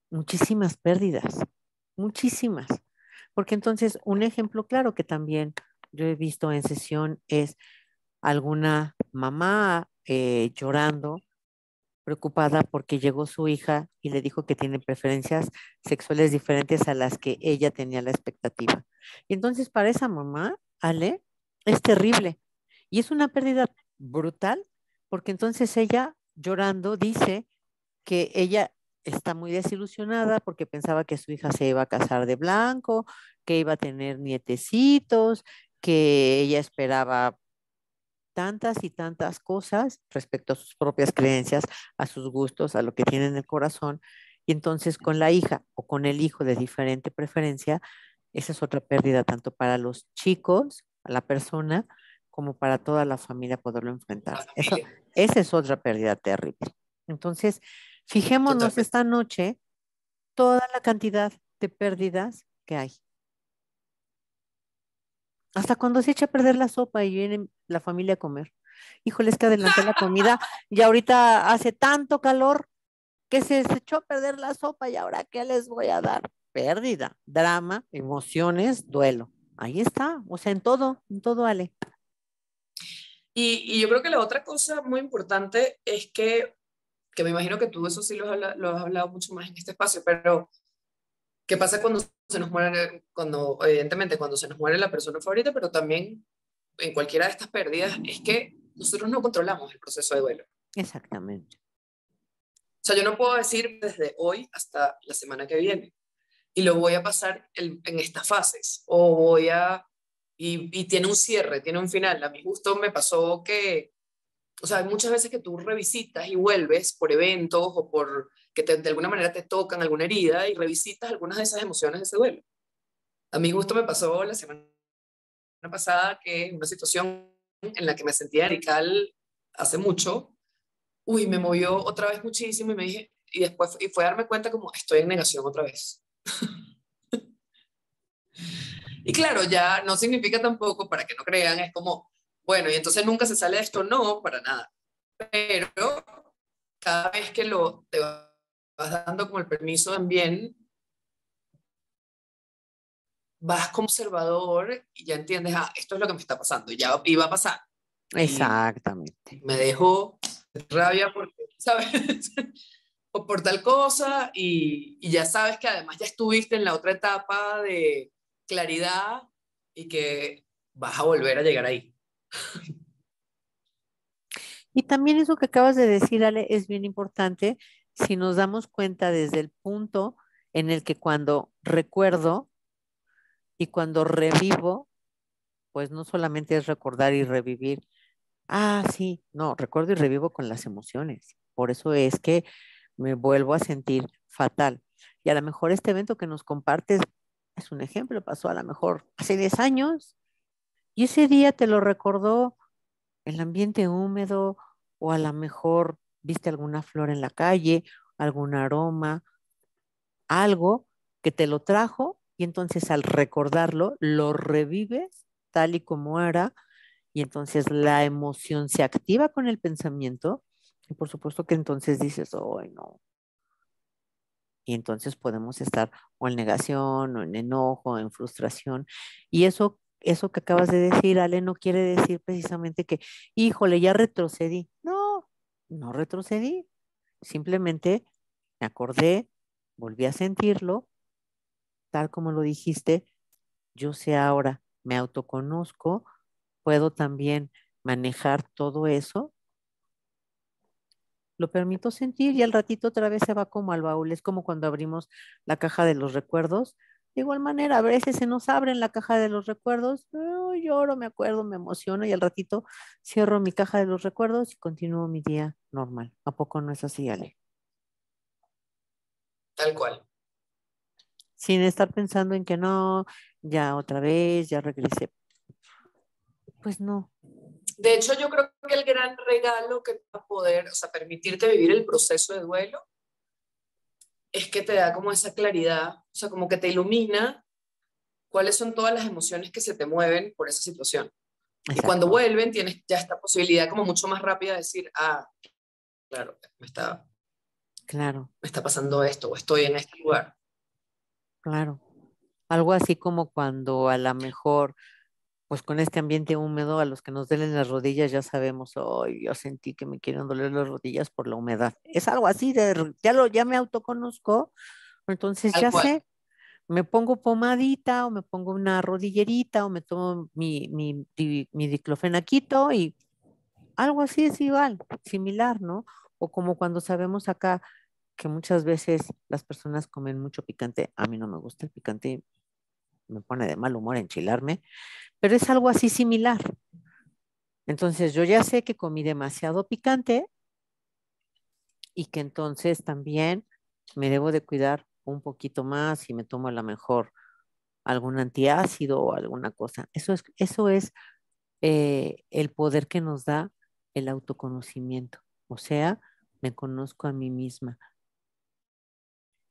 muchísimas pérdidas, muchísimas. Porque entonces un ejemplo claro que también yo he visto en sesión es alguna mamá llorando, preocupada porque llegó su hija y le dijo que tiene preferencias sexuales diferentes a las que ella tenía la expectativa. Y entonces para esa mamá, Ale, es terrible. Y es una pérdida brutal porque entonces ella llorando dice que ella está muy desilusionada porque pensaba que su hija se iba a casar de blanco, que iba a tener nietecitos, que ella esperaba tantas y tantas cosas respecto a sus propias creencias, a sus gustos, a lo que tiene en el corazón. Y entonces con la hija o con el hijo de diferente preferencia, esa es otra pérdida tanto para los chicos, a la persona, como para toda la familia poderlo La enfrentar. familia, Esa es otra pérdida terrible. Entonces, fijémonos totalmente. esta noche toda la cantidad de pérdidas que hay. Hasta cuando se echa a perder la sopa y viene la familia a comer. Híjole, es que adelanté la comida y ahorita hace tanto calor que se echó a perder la sopa y ahora ¿qué les voy a dar? Pérdida, drama, emociones, duelo. Ahí está, o sea, en todo, Ale. Y yo creo que la otra cosa muy importante es que me imagino que tú eso sí lo has hablado mucho más en este espacio, pero ¿qué pasa cuando se nos muere, cuando, evidentemente, cuando se nos muere la persona favorita, pero también en cualquiera de estas pérdidas, es que nosotros no controlamos el proceso de duelo? Exactamente. O sea, yo no puedo decir desde hoy hasta la semana que viene, y lo voy a pasar en estas fases, o voy a, y tiene un cierre, tiene un final. A mí justo me pasó que, o sea, hay muchas veces que tú revisitas y vuelves por eventos o por que de alguna manera te tocan alguna herida y revisitas algunas de esas emociones de ese duelo. A mí justo me pasó la semana pasada que una situación en la que me sentía radical hace mucho, uy, me movió otra vez muchísimo y me dije, y después y fue a darme cuenta como estoy en negación otra vez. Y claro, ya no significa tampoco, para que no crean, es como, bueno, y entonces nunca se sale de esto, no, para nada. Pero cada vez que te vas dando como el permiso también, vas como observador y ya entiendes, ah, esto es lo que me está pasando, ya iba a pasar. Y Exactamente. me dejó rabia porque, ¿sabes? O por tal cosa y ya sabes que además ya estuviste en la otra etapa de claridad y que vas a volver a llegar ahí. Y también eso que acabas de decir, Ale, es bien importante si nos damos cuenta desde el punto en el que cuando recuerdo y cuando revivo, pues no solamente es recordar y revivir. Ah, sí, no, recuerdo y revivo con las emociones. Por eso es que me vuelvo a sentir fatal. Y a lo mejor este evento que nos compartes es un ejemplo, pasó a lo mejor hace 10 años y ese día te lo recordó el ambiente húmedo o a lo mejor viste alguna flor en la calle, algún aroma, algo que te lo trajo y entonces al recordarlo lo revives tal y como era y entonces la emoción se activa con el pensamiento y por supuesto que entonces dices, ay no. Y entonces podemos estar o en negación o en enojo, o en frustración. Y eso que acabas de decir, Ale, no quiere decir precisamente que, híjole, ya retrocedí. No, no retrocedí. Simplemente me acordé, volví a sentirlo, tal como lo dijiste, yo sé ahora, me autoconozco, puedo también manejar todo eso, lo permito sentir y al ratito otra vez se va como al baúl. Es como cuando abrimos la caja de los recuerdos. De igual manera, a veces se nos abre en la caja de los recuerdos, lloro, me acuerdo, me emociono y al ratito cierro mi caja de los recuerdos y continúo mi día normal. ¿A poco no es así, Ale? Tal cual. Sin estar pensando en que no, ya otra vez, ya regresé. Pues no, De hecho, yo creo que el gran regalo que va a poder, o sea, permitirte vivir el proceso de duelo es que te da como esa claridad, o sea, como que te ilumina cuáles son todas las emociones que se te mueven por esa situación. Y cuando exacto, vuelven, tienes ya esta posibilidad como mucho más rápida de decir, ah, claro, claro, me está pasando esto, o estoy en este lugar. claro. Algo así como cuando a lo mejor, pues con este ambiente húmedo, a los que nos duelen las rodillas ya sabemos, hoy yo sentí que me quieren doler las rodillas por la humedad. Es algo así ya me autoconozco, entonces Tal ya cual. sé, me pongo pomadita o me pongo una rodillerita o me tomo mi diclofenaquito y algo así es igual, similar, ¿no? O como cuando sabemos acá que muchas veces las personas comen mucho picante. A mí no me gusta el picante, me pone de mal humor enchilarme, pero es algo así similar. Entonces yo ya sé que comí demasiado picante y que entonces también me debo de cuidar un poquito más y me tomo a lo mejor algún antiácido o alguna cosa. Eso es el poder que nos da el autoconocimiento. O sea, me conozco a mí misma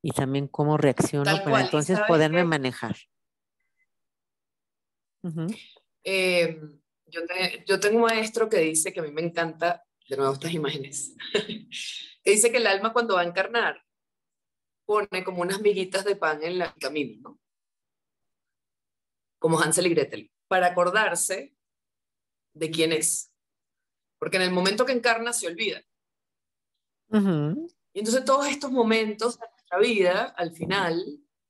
y también cómo reacciono Tal para cual. Y entonces sabes poderme que manejar. Ujú, yo tengo un maestro que dice que a mí me encanta, de nuevo estas imágenes, que dice que el alma cuando va a encarnar pone como unas miguitas de pan en el camino, ¿no? Como Hansel y Gretel, para acordarse de quién es. Porque en el momento que encarna se olvida. ujú. Y entonces todos estos momentos de nuestra vida, al final,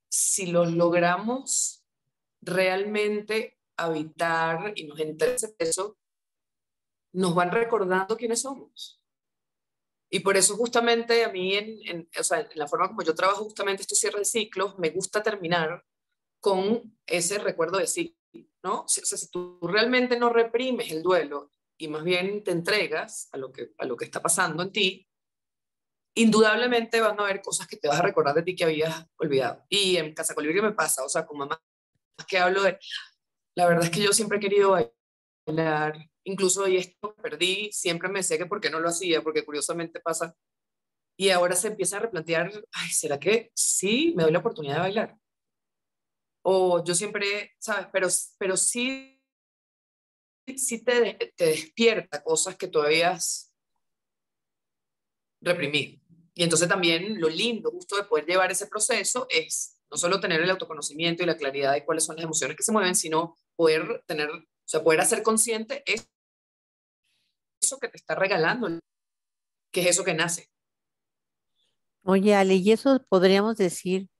si los logramos realmente habitar y nos interesa eso, nos van recordando quiénes somos. Y por eso justamente a mí, o sea, en la forma como yo trabajo justamente estos cierres de ciclos, me gusta terminar con ese recuerdo de ciclo, ¿no? O sea, si tú realmente no reprimes el duelo y más bien te entregas a lo que está pasando en ti, indudablemente van a haber cosas que te vas a recordar de ti que habías olvidado. Y en Casa Colibrí me pasa, o sea, con mamá que hablo de, la verdad es que yo siempre he querido bailar, incluso hoy esto que perdí, siempre me decía que por qué no lo hacía, porque curiosamente pasa. Y ahora se empieza a replantear, ay, ¿será que sí me doy la oportunidad de bailar? O yo siempre, ¿sabes? Pero sí, sí te despierta cosas que todavía has reprimido. Y entonces también lo lindo justo de poder llevar ese proceso es no solo tener el autoconocimiento y la claridad de cuáles son las emociones que se mueven, sino poder tener, o sea, poder hacer consciente eso que te está regalando, que es eso que nace. Oye, Ale, ¿y eso podríamos decir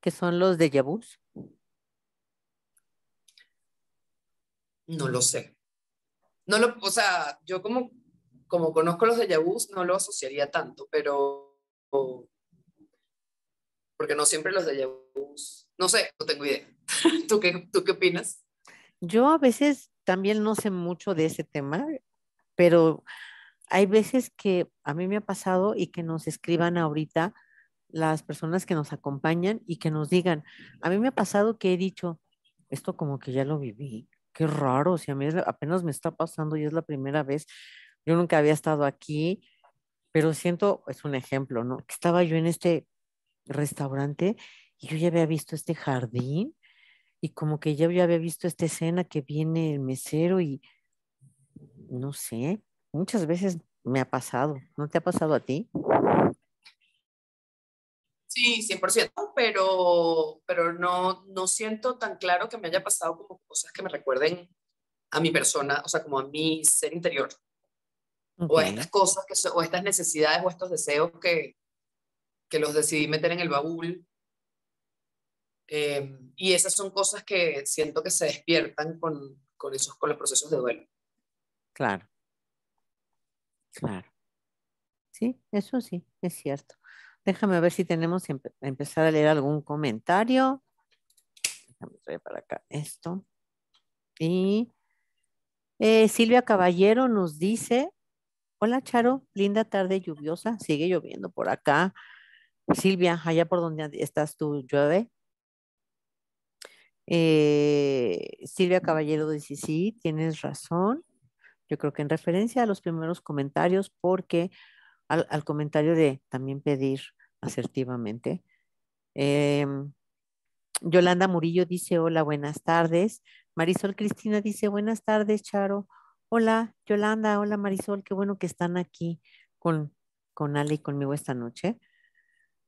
que son los déjà vus? No lo sé. No lo, o sea, yo como conozco los déjà vus, no lo asociaría tanto, pero porque no siempre los déjà vus, no sé, no tengo idea. Tú qué opinas? Yo a veces también no sé mucho de ese tema, pero hay veces que a mí me ha pasado y que nos escriban ahorita las personas que nos acompañan y que nos digan, a mí me ha pasado que he dicho, esto como que ya lo viví, qué raro, si a mí apenas me está pasando y es la primera vez, yo nunca había estado aquí, pero siento, es un ejemplo, ¿no? Que estaba yo en este restaurante y yo ya había visto este jardín y como que ya había visto esta escena que viene el mesero y no sé, muchas veces me ha pasado, ¿no te ha pasado a ti? Sí, 100%, pero no, no siento tan claro que me haya pasado como cosas que me recuerden a mi persona, o sea, como a mi ser interior, o a estas Ok, cosas, o estas necesidades o estos deseos que los decidí meter en el baúl. Y esas son cosas que siento que se despiertan con los procesos de duelo. claro, claro. Sí, es cierto. Déjame ver si tenemos que empezar a leer algún comentario. Déjame traer para acá esto. Y Silvia Caballero nos dice, hola Charo, linda tarde lluviosa, sigue lloviendo por acá. Silvia, allá por donde estás tú, llueve. Silvia Caballero dice, sí, tienes razón. Yo creo que en referencia a los primeros comentarios, porque al comentario de también pedir asertivamente. Yolanda Murillo dice, hola, buenas tardes. Marisol Cristina dice, buenas tardes, Charo. Hola, Yolanda, hola Marisol, qué bueno que están aquí con, con Ale y conmigo esta noche.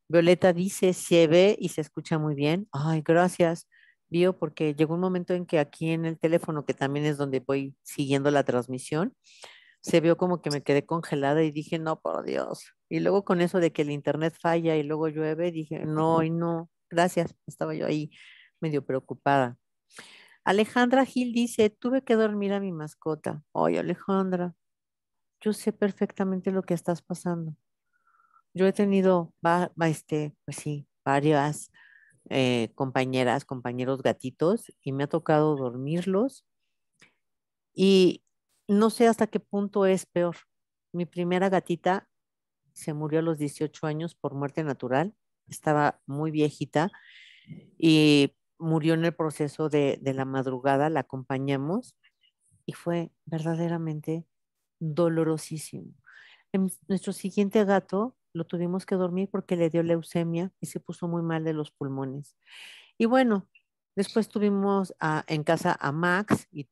Violeta dice, se ve y se escucha muy bien. Ay, gracias. Vio, porque llegó un momento en que aquí en el teléfono, que también es donde voy siguiendo la transmisión, se vio como que me quedé congelada y dije, no, por Dios. Y luego con eso de que el internet falla y luego llueve, dije, no, y no, gracias. Estaba yo ahí medio preocupada. Alejandra Gil dice, tuve que dormir a mi mascota. Ay, Alejandra, yo sé perfectamente lo que estás pasando. Yo he tenido, pues sí, varias compañeras, compañeros gatitos y me ha tocado dormirlos y no sé hasta qué punto es peor. Mi primera gatita se murió a los 18 años por muerte natural, estaba muy viejita y murió en el proceso de la madrugada, la acompañamos y fue verdaderamente dolorosísimo. Nuestro siguiente gato lo tuvimos que dormir porque le dio leucemia y se puso muy mal de los pulmones. Y bueno, después tuvimos en casa a Max y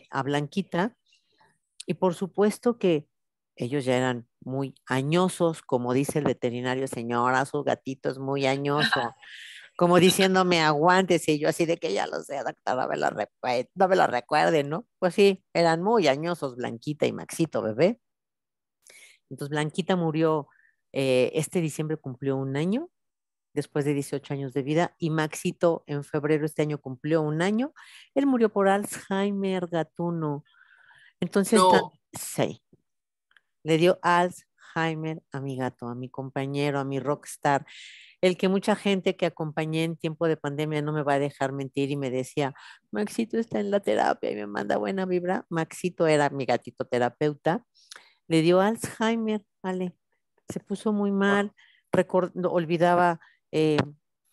a Blanquita y por supuesto que ellos ya eran muy añosos, como dice el veterinario, señora, su gatito es muy añoso, como diciéndome aguántese, y yo así de que ya lo sé, doctor, no me lo recuerde, ¿no? Pues sí, eran muy añosos Blanquita y Maxito, bebé. Entonces Blanquita murió, este diciembre cumplió un año, después de 18 años de vida, y Maxito en febrero este año cumplió un año. Él murió por Alzheimer gatuno. Entonces, No, sí, le dio Alzheimer a mi gato, a mi compañero, a mi rockstar, el que mucha gente que acompañé en tiempo de pandemia no me va a dejar mentir y me decía, Maxito está en la terapia y me manda buena vibra. Maxito era mi gatito terapeuta, le dio Alzheimer, vale, se puso muy mal, no, olvidaba, eh,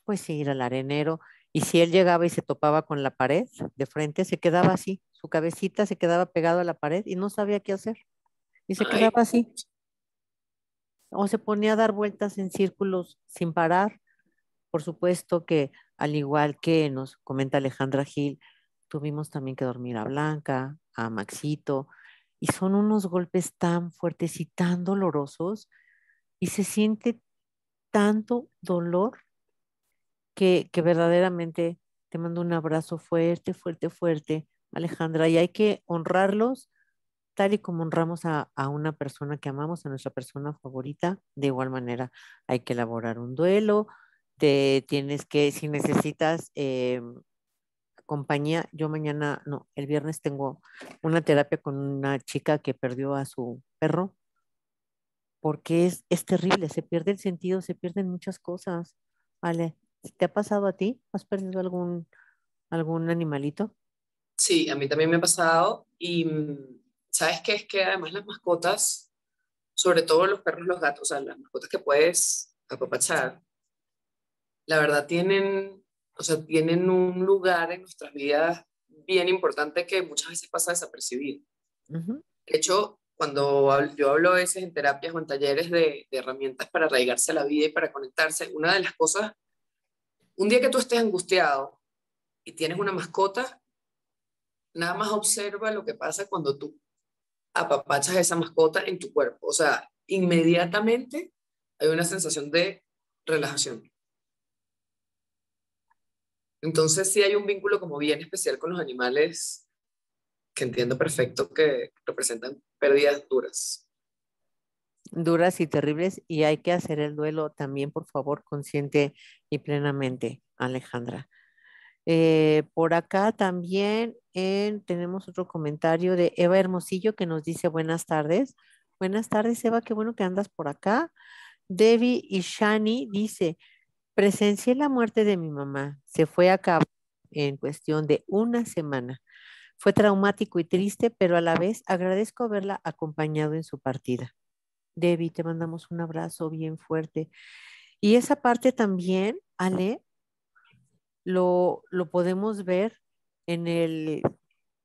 pues sí, ir al arenero, y si él llegaba y se topaba con la pared de frente, se quedaba así, su cabecita se quedaba pegado a la pared y no sabía qué hacer, y se ay, quedaba así, o se ponía a dar vueltas en círculos sin parar. Por supuesto que, al igual que nos comenta Alejandra Gil, tuvimos también que dormir a Blanca, a Maxito, y son unos golpes tan fuertes y tan dolorosos, y se siente tanto dolor que verdaderamente te mando un abrazo fuerte, fuerte, fuerte, Alejandra, y hay que honrarlos tal y como honramos a una persona que amamos, a nuestra persona favorita. De igual manera, hay que elaborar un duelo, te tienes que, si necesitas compañía, yo mañana, no, el viernes tengo una terapia con una chica que perdió a su perro, porque es terrible, se pierde el sentido, se pierden muchas cosas. Vale, ¿te ha pasado a ti? ¿Has perdido algún animalito? sí, a mí también me ha pasado y ¿sabes qué? Es que además las mascotas, sobre todo los perros, los gatos, o sea, las mascotas que puedes apapachar, la verdad tienen, o sea, tienen un lugar en nuestras vidas bien importante que muchas veces pasa desapercibido. Ujú. De hecho, cuando yo hablo a veces en terapias o en talleres de herramientas para arraigarse a la vida y para conectarse, una de las cosas, un día que tú estés angustiado y tienes una mascota, nada más observa lo que pasa cuando tú apapachas a esa mascota en tu cuerpo. O sea, inmediatamente hay una sensación de relajación. Entonces sí hay un vínculo como bien especial con los animales que entiendo perfecto que representan pérdidas duras. Duras y terribles, y hay que hacer el duelo también, por favor, consciente y plenamente, Alejandra. Por acá también tenemos otro comentario de Eva Hermosillo que nos dice buenas tardes. Buenas tardes, Eva, qué bueno que andas por acá. Debbie Ishani dice, presencié la muerte de mi mamá. Se fue a cabo en cuestión de una semana. Fue traumático y triste, pero a la vez agradezco haberla acompañado en su partida. Debbie, te mandamos un abrazo bien fuerte. Y esa parte también, Ale, lo podemos ver en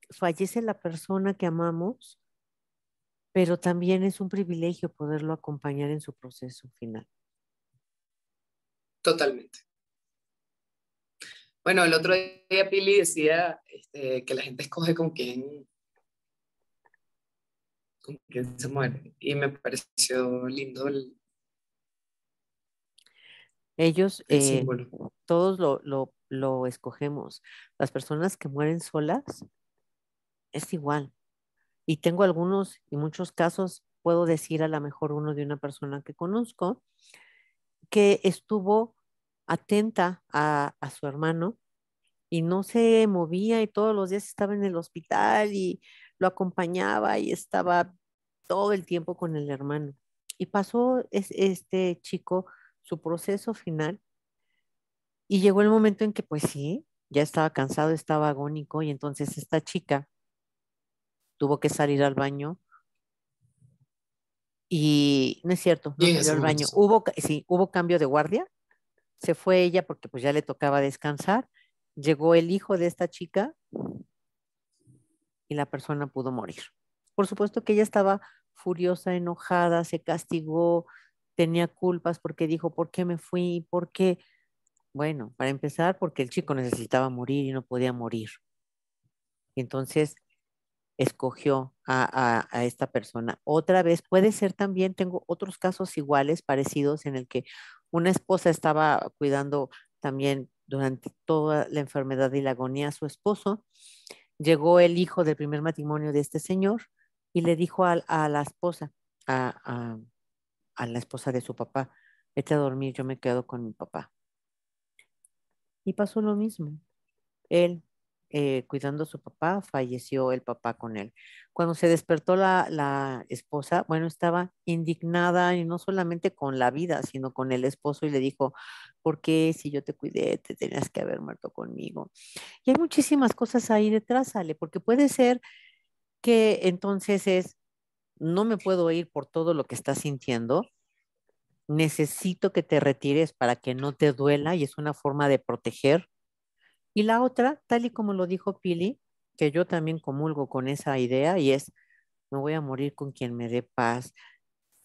fallece la persona que amamos, pero también es un privilegio poderlo acompañar en su proceso final. Totalmente. Bueno, el otro día Pili decía que la gente escoge con quién se muere. Y me pareció lindo Ellos, el símbolo. todos lo escogemos. Las personas que mueren solas es igual. Y tengo algunos y muchos casos, puedo decir a lo mejor uno de una persona que conozco, que estuvo atenta a su hermano y no se movía y todos los días estaba en el hospital y lo acompañaba y estaba todo el tiempo con el hermano. Y pasó este chico su proceso final y llegó el momento en que pues sí, ya estaba cansado, estaba agónico y entonces esta chica tuvo que salir al baño y no es cierto, no Y en salió ese al momento baño. se muere. Sí, hubo cambio de guardia, se fue ella porque pues ya le tocaba descansar. Llegó el hijo de esta chica y la persona pudo morir. Por supuesto que ella estaba furiosa, enojada, se castigó, tenía culpas porque dijo, ¿por qué me fui? ¿Por qué? Bueno, para empezar, porque el chico necesitaba morir y no podía morir. Y entonces escogió a esta persona. Otra vez, puede ser también, tengo otros casos iguales, parecidos, en el que una esposa estaba cuidando también durante toda la enfermedad y la agonía a su esposo. Llegó el hijo del primer matrimonio de este señor y le dijo a la esposa, a, a, a la esposa de su papá, vete a dormir, yo me quedo con mi papá. Y pasó lo mismo. Él, cuidando a su papá, falleció el papá con él. Cuando se despertó la esposa, bueno, estaba indignada y no solamente con la vida, sino con el esposo y le dijo, ¿por qué si yo te cuidé, te tenías que haber muerto conmigo? Y hay muchísimas cosas ahí detrás, Ale, porque puede ser que entonces es, no me puedo ir por todo lo que estás sintiendo, necesito que te retires para que no te duela y es una forma de proteger. Y la otra, tal y como lo dijo Pili, que yo también comulgo con esa idea y es, me voy a morir con quien me dé paz,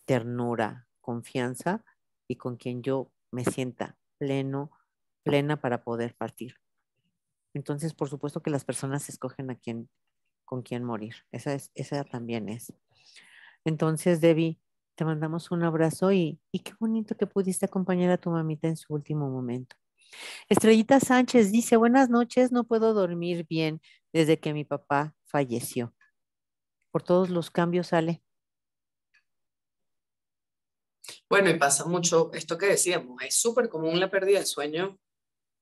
ternura, confianza y con quien yo me sienta plena para poder partir. Entonces, por supuesto que las personas escogen a quien, con quién morir. Esa también es. Entonces, Debbie, te mandamos un abrazo y qué bonito que pudiste acompañar a tu mamita en su último momento. Estrellita Sánchez dice, buenas noches, no puedo dormir bien desde que mi papá falleció. Por todos los cambios sale. Bueno, y pasa mucho esto que decíamos, es súper común la pérdida de sueño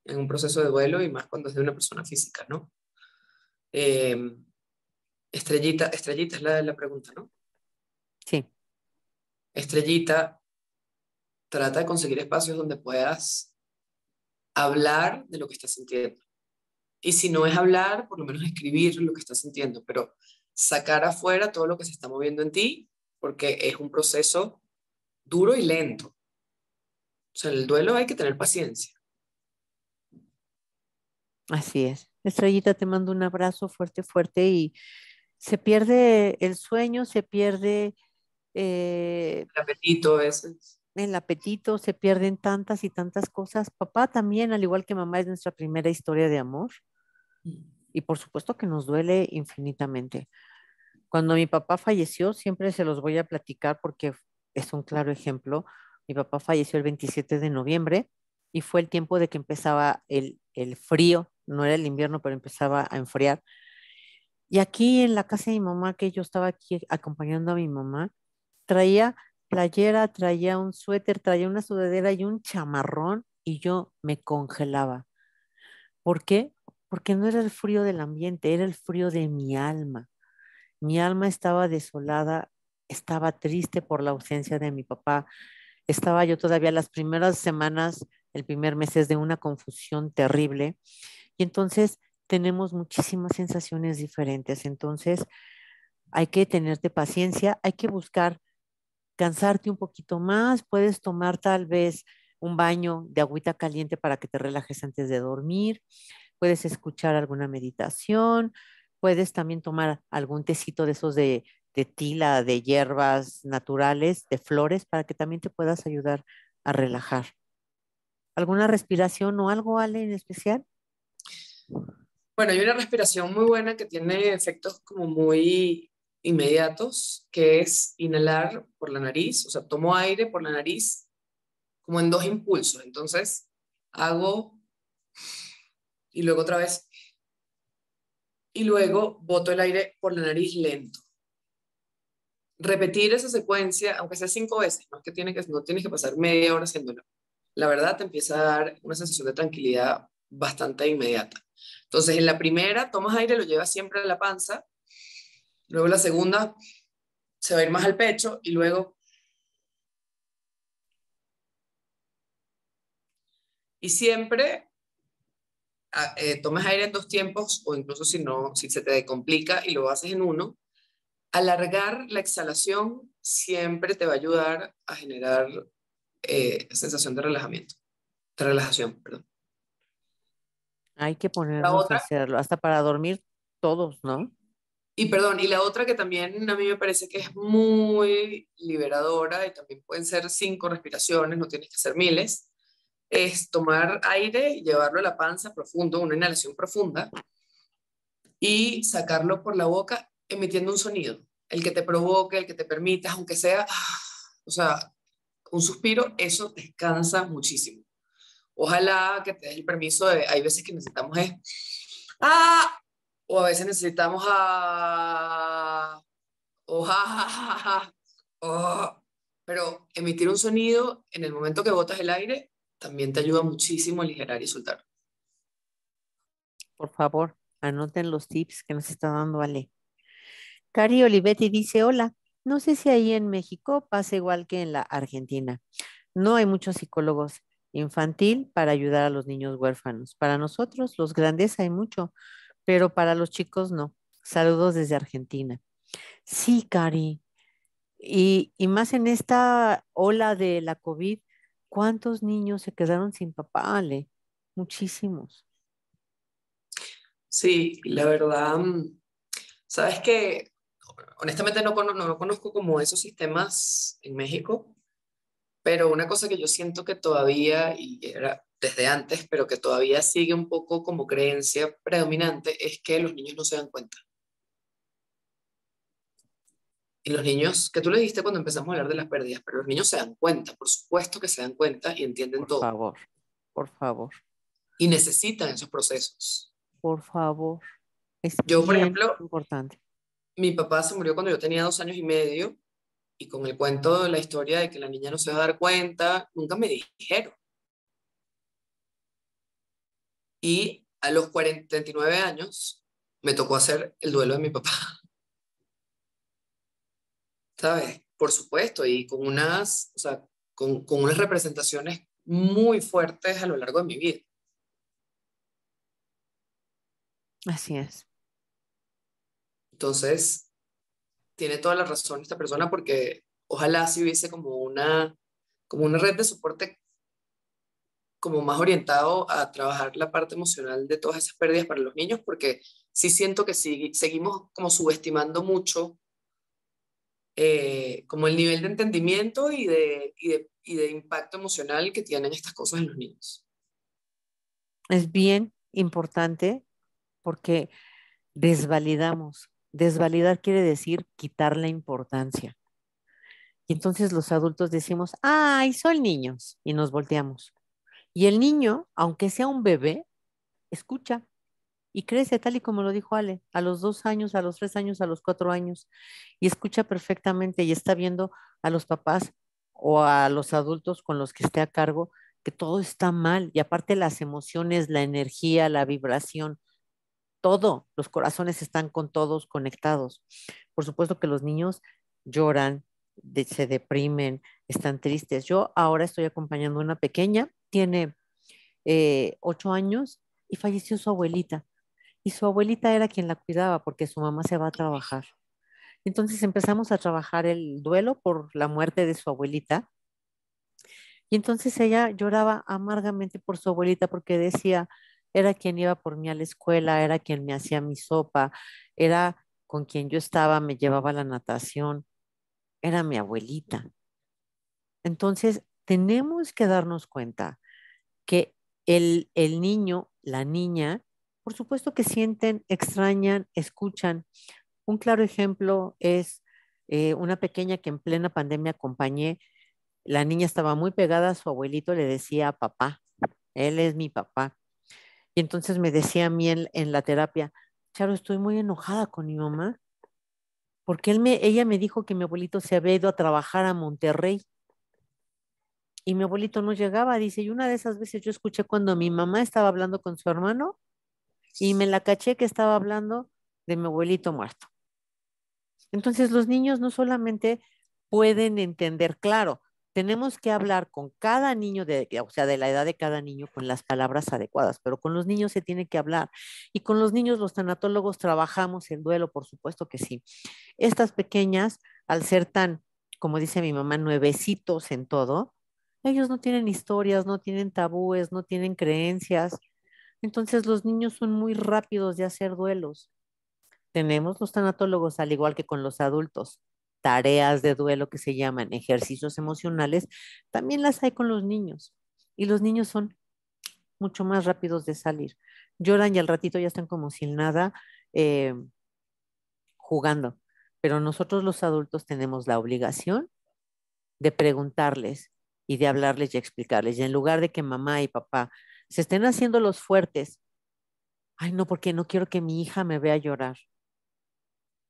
en un proceso de duelo y más cuando es de una persona física, ¿no? Eh, Estrellita es la pregunta, ¿no? Sí, Estrellita, trata de conseguir espacios donde puedas hablar de lo que estás sintiendo. Y si no es hablar, por lo menos escribir lo que estás sintiendo, pero sacar afuera todo lo que se está moviendo en ti, porque es un proceso duro y lento. O sea, en el duelo hay que tener paciencia. así es. Estrellita, te mando un abrazo fuerte, fuerte y se pierde el sueño, se pierde El apetito a veces. el apetito, se pierden tantas y tantas cosas. Papá también, al igual que mamá, es nuestra primera historia de amor y por supuesto que nos duele infinitamente. Cuando mi papá falleció, siempre se los voy a platicar porque es un claro ejemplo. Mi papá falleció el 27 de noviembre y fue el tiempo de que empezaba el frío, no era el invierno, pero empezaba a enfriar. Y aquí en la casa de mi mamá, que yo estaba aquí acompañando a mi mamá, traía playera, traía un suéter, traía una sudadera y un chamarrón y yo me congelaba. ¿Por qué? Porque no era el frío del ambiente, era el frío de mi alma. Mi alma estaba desolada, estaba triste por la ausencia de mi papá. Estaba yo todavía las primeras semanas, el primer mes es de una confusión terrible. Y entonces tenemos muchísimas sensaciones diferentes. Entonces hay que tenerte paciencia, hay que buscar cansarte un poquito más. Puedes tomar tal vez un baño de agüita caliente para que te relajes antes de dormir. Puedes escuchar alguna meditación, puedes también tomar algún tecito de esos de tila, de hierbas naturales, de flores, para que también te puedas ayudar a relajar. ¿Alguna respiración o algo, Ale, en especial? Bueno, hay una respiración muy buena que tiene efectos como muy inmediatos, que es inhalar por la nariz, o sea, tomo aire por la nariz como en dos impulsos. Entonces, hago y luego otra vez, y luego boto el aire por la nariz lento. Repetir esa secuencia, aunque sea 5 veces, no es que, no tienes que pasar media hora haciéndolo. La verdad te empieza a dar una sensación de tranquilidad bastante inmediata. Entonces, en la primera, tomas aire, lo llevas siempre a la panza, luego la segunda se va a ir más al pecho y luego... Y siempre tomas aire en 2 tiempos o incluso si no, si se te complica y lo haces en uno, alargar la exhalación siempre te va a ayudar a generar sensación de relajamiento, de relajación, perdón. Hay que La ponernos a otra, hacerlo, hasta para dormir todos, ¿no? y perdón, y la otra que también a mí me parece que es muy liberadora y también pueden ser 5 respiraciones, no tienes que hacer miles, es tomar aire y llevarlo a la panza profundo, una inhalación profunda, y sacarlo por la boca emitiendo un sonido, el que te provoque, el que te permita, aunque sea, o sea, un suspiro, eso descansa muchísimo. Ojalá que te des el permiso de, hay veces que necesitamos ¡ah! O a veces necesitamos o oh. Pero emitir un sonido en el momento que botas el aire también te ayuda muchísimo a aligerar y soltar. Por favor, anoten los tips que nos está dando Ale. Cari Olivetti dice, hola, no sé si ahí en México pasa igual que en la Argentina. No hay muchos psicólogos infantil para ayudar a los niños huérfanos. Para nosotros, los grandes, hay mucho, pero para los chicos no. Saludos desde Argentina. Sí, Cari. Y más en esta ola de la COVID, ¿cuántos niños se quedaron sin papá, Ale? Muchísimos. Sí, la verdad, sabes que honestamente no conozco como esos sistemas en México, pero una cosa que yo siento que todavía, y era desde antes, pero que todavía sigue un poco como creencia predominante, es que los niños no se dan cuenta. Y los niños, que tú le dijiste cuando empezamos a hablar de las pérdidas, pero los niños se dan cuenta, por supuesto que se dan cuenta y entienden Por todo. favor, por favor, Y necesitan esos procesos. por favor. Es Yo, por bien ejemplo, importante. mi papá se murió cuando yo tenía 2 años y medio y con el cuento de la historia de que la niña no se va a dar cuenta, nunca me dijeron. Y a los 49 años me tocó hacer el duelo de mi papá, ¿sabes? Por supuesto, y con unas, o sea, con unas representaciones muy fuertes a lo largo de mi vida. Así es. Entonces, tiene toda la razón esta persona porque ojalá si hubiese como una red de soporte como más orientado a trabajar la parte emocional de todas esas pérdidas para los niños, porque sí siento que sí, seguimos como subestimando mucho como el nivel de entendimiento y de impacto emocional que tienen estas cosas en los niños. Es bien importante porque desvalidamos. Desvalidar quiere decir quitar la importancia. Y entonces los adultos decimos, ay, son niños, y nos volteamos. Y el niño, aunque sea un bebé, escucha y crece tal y como lo dijo Ale, a los 2 años, a los 3 años, a los 4 años, y escucha perfectamente y está viendo a los papás o a los adultos con los que esté a cargo que todo está mal. Y aparte las emociones, la energía, la vibración, todo, los corazones están con todos conectados. Por supuesto que los niños lloran, se deprimen, están tristes. Yo ahora estoy acompañando a una pequeña, tiene 8 años y falleció su abuelita. Y su abuelita era quien la cuidaba porque su mamá se va a trabajar. Entonces empezamos a trabajar el duelo por la muerte de su abuelita. Y entonces ella lloraba amargamente por su abuelita porque decía, era quien iba por mí a la escuela, era quien me hacía mi sopa, era con quien yo estaba, me llevaba a la natación, era mi abuelita. Entonces tenemos que darnos cuenta que el niño, la niña, Por supuesto que sienten, extrañan, escuchan. Un claro ejemplo es una pequeña que en plena pandemia acompañé. La niña estaba muy pegada a su abuelito, le decía papá, él es mi papá. Y entonces me decía a mí en la terapia, Charo, estoy muy enojada con mi mamá porque ella me dijo que mi abuelito se había ido a trabajar a Monterrey y mi abuelito no llegaba, dice, y una de esas veces yo escuché cuando mi mamá estaba hablando con su hermano y me la caché que estaba hablando de mi abuelito muerto. Entonces los niños no solamente pueden entender, claro, tenemos que hablar con cada niño, o sea, de la edad de cada niño, con las palabras adecuadas, pero con los niños se tiene que hablar. Y con los niños los tanatólogos trabajamos el duelo, por supuesto que sí. Estas pequeñas, al ser tan, como dice mi mamá, nuevecitos en todo, ellos no tienen historias, no tienen tabúes, no tienen creencias. Entonces los niños son muy rápidos de hacer duelos. Tenemos los tanatólogos, al igual que con los adultos, tareas de duelo que se llaman ejercicios emocionales, también las hay con los niños. Y los niños son mucho más rápidos de salir. Lloran y al ratito ya están como sin nada eh, jugando. Pero nosotros los adultos tenemos la obligación de preguntarles y de hablarles y explicarles. Y en lugar de que mamá y papá se estén haciendo los fuertes, ay no, porque no quiero que mi hija me vea llorar.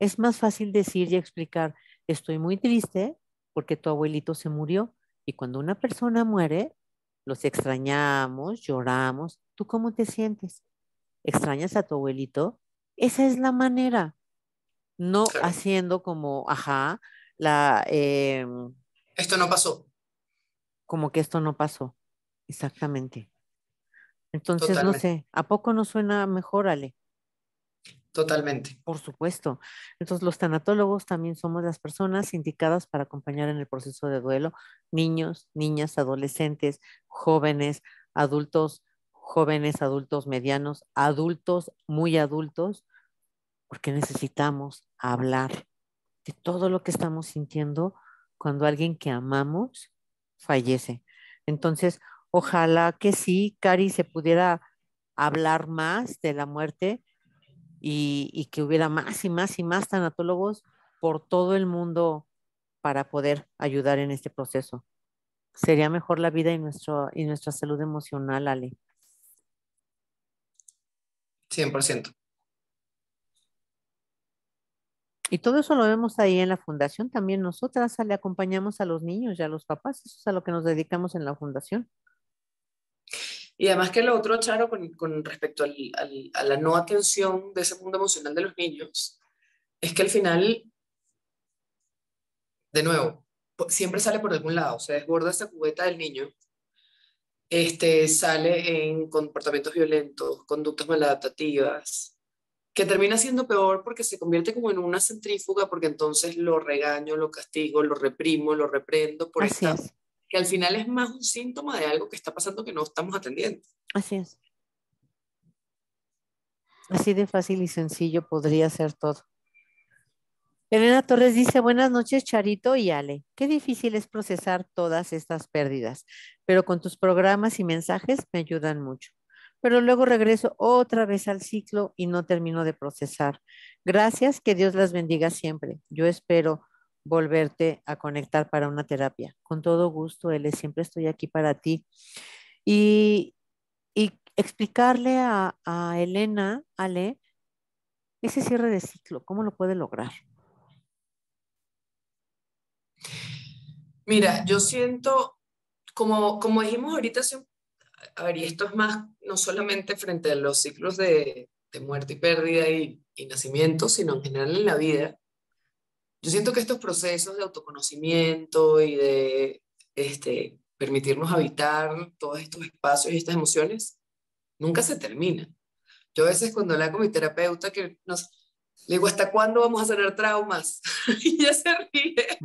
Es más fácil decir y explicar, estoy muy triste porque tu abuelito se murió. Y cuando una persona muere, los extrañamos, lloramos. ¿Tú cómo te sientes? ¿Extrañas a tu abuelito? Esa es la manera, no Claro, haciendo como, ajá, la, esto no pasó, como que esto no pasó. Exactamente. Entonces, no totalmente, sé, ¿a poco no suena mejor, Ale? totalmente. Por supuesto. Entonces, los tanatólogos también somos las personas indicadas para acompañar en el proceso de duelo, niños, niñas, adolescentes, jóvenes, adultos medianos, adultos, muy adultos, porque necesitamos hablar de todo lo que estamos sintiendo cuando alguien que amamos fallece. Entonces, ojalá que sí, Cari, se pudiera hablar más de la muerte y que hubiera más y más y más tanatólogos por todo el mundo para poder ayudar en este proceso. Sería mejor la vida y nuestra salud emocional, Ale. 100%. Y todo eso lo vemos ahí en la fundación. También nosotras le acompañamos a los niños y a los papás. Eso es a lo que nos dedicamos en la fundación. Y además que lo otro, Charo, con respecto a la no atención de ese mundo emocional de los niños, es que al final, de nuevo, siempre sale por algún lado, se desborda esa cubeta del niño, sale en comportamientos violentos, conductas maladaptativas, que termina siendo peor porque se convierte como en una centrífuga, porque entonces lo regaño, lo castigo, lo reprimo, lo reprendo por Así esta, es, que al final es más un síntoma de algo que está pasando que no estamos atendiendo. así es. Así de fácil y sencillo podría ser todo. Elena Torres dice, buenas noches, Charito y Ale. Qué difícil es procesar todas estas pérdidas, pero con tus programas y mensajes me ayudan mucho. Pero luego regreso otra vez al ciclo y no termino de procesar. Gracias, que Dios las bendiga siempre. Yo espero volverte a conectar para una terapia. Con todo gusto, Ele, siempre estoy aquí para ti. Y, y explicarle a Elena, Ale, ese cierre de ciclo, ¿cómo lo puede lograr? Mira, yo siento, como dijimos ahorita, a ver, y esto es más no solamente frente a los ciclos de muerte y pérdida y nacimiento, sino en general en la vida. Yo siento que estos procesos de autoconocimiento y de permitirnos habitar todos estos espacios y estas emociones nunca se terminan. Yo a veces cuando hablo con mi terapeuta le digo, ¿hasta cuándo vamos a sanar traumas? Y ella se ríe,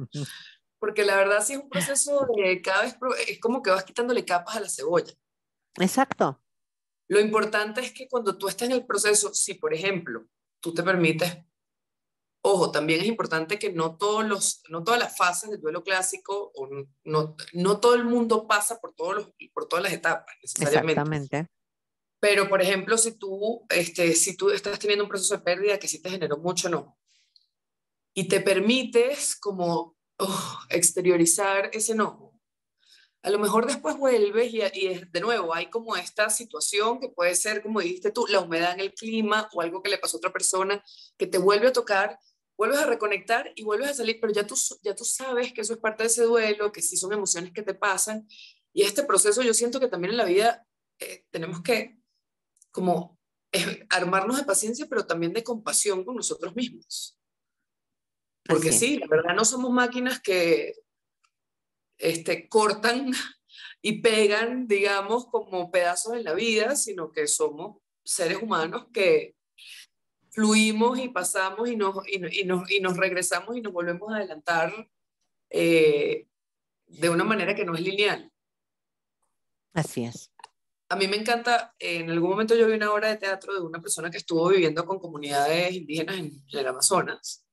porque la verdad sí es un proceso de cada vez, es como que vas quitándole capas a la cebolla. Exacto. Lo importante es que cuando tú estás en el proceso, si por ejemplo tú te permites, ojo, también es importante que no todas las fases del duelo clásico, o no todo el mundo pasa por todas las etapas necesariamente. Exactamente. Pero, por ejemplo, si tú estás teniendo un proceso de pérdida que sí te generó mucho enojo y te permites como exteriorizar ese enojo, a lo mejor después vuelves de nuevo hay como esta situación que puede ser, como dijiste tú, la humedad en el clima o algo que le pasó a otra persona que te vuelve a tocar, vuelves a reconectar y vuelves a salir, pero ya tú sabes que eso es parte de ese duelo, que sí son emociones que te pasan. Y este proceso yo siento que también en la vida tenemos que como armarnos de paciencia, pero también de compasión con nosotros mismos. Porque Así sí, es. la verdad no somos máquinas que cortan y pegan, digamos, como pedazos en la vida, sino que somos seres humanos que fluimos y pasamos y nos regresamos y nos volvemos a adelantar eh, de una manera que no es lineal. Así es. A mí me encanta, en algún momento yo vi una obra de teatro de una persona que estuvo viviendo con comunidades indígenas en el Amazonas.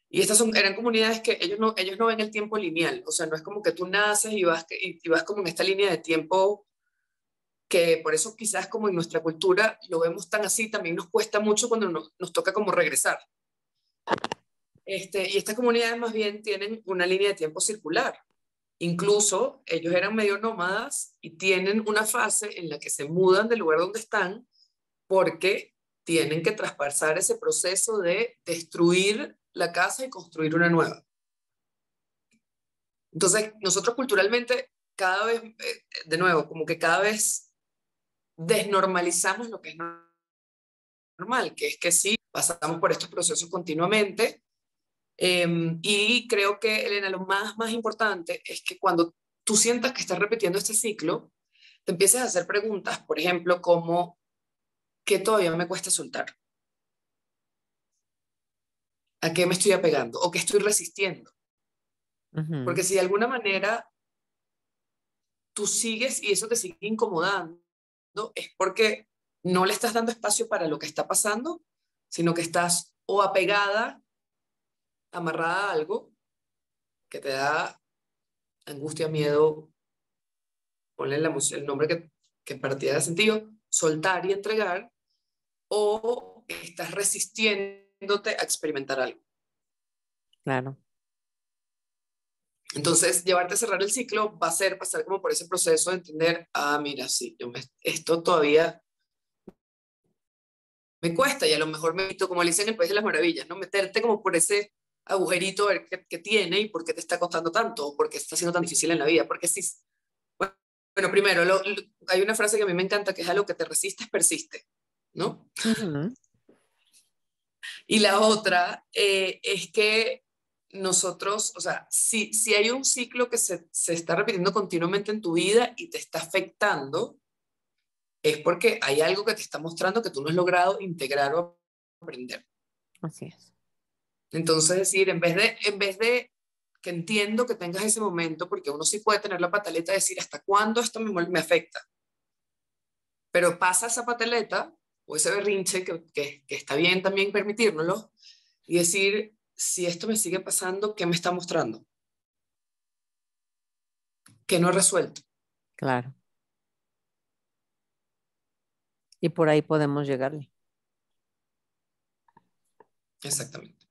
Y eran comunidades que ellos no ven el tiempo lineal, o sea, no es como que tú naces y vas como en esta línea de tiempo que por eso quizás como en nuestra cultura lo vemos tan así, también nos cuesta mucho cuando nos toca como regresar. Y estas comunidades más bien tienen una línea de tiempo circular. Incluso ellos eran medio nómadas y tienen una fase en la que se mudan del lugar donde están porque tienen que traspasar ese proceso de destruir la casa y construir una nueva. Entonces, nosotros culturalmente cada vez, de nuevo, como que cada vez desnormalizamos lo que es normal, que es que sí, pasamos por estos procesos continuamente. Y creo que, Elena, lo más importante es que cuando tú sientas que estás repitiendo este ciclo, te empieces a hacer preguntas, por ejemplo, como, ¿qué todavía me cuesta soltar? ¿A qué me estoy apegando? ¿O qué estoy resistiendo? Ujú. Porque si de alguna manera tú sigues y eso te sigue incomodando, es porque no le estás dando espacio para lo que está pasando, sino que estás o apegada, amarrada a algo que te da angustia, miedo, ponle el nombre que para ti haga sentido, soltar y entregar, o estás resistiéndote a experimentar algo. Claro. Entonces, llevarte a cerrar el ciclo va a ser pasar como por ese proceso de entender, mira, sí, esto todavía me cuesta y a lo mejor me meto, como le dicen en el País de las Maravillas, ¿no? Meterte como por ese agujerito a ver qué tiene y por qué te está costando tanto o por qué está siendo tan difícil en la vida. Porque sí, bueno, primero, hay una frase que a mí me encanta que es: a lo que te resistes, persiste, ¿no? Ujú. Y la otra es que nosotros, o sea, si hay un ciclo que se está repitiendo continuamente en tu vida y te está afectando, es porque hay algo que te está mostrando que tú no has logrado integrar o aprender. Así es. Entonces, decir, en vez de que entiendo que tengas ese momento, porque uno sí puede tener la pataleta de decir hasta cuándo esto me afecta, pero pasa esa pataleta o ese berrinche que está bien también permitírnoslo y decir, si esto me sigue pasando, ¿qué me está mostrando? Que no he resuelto. Claro. Y por ahí podemos llegarle. Exactamente.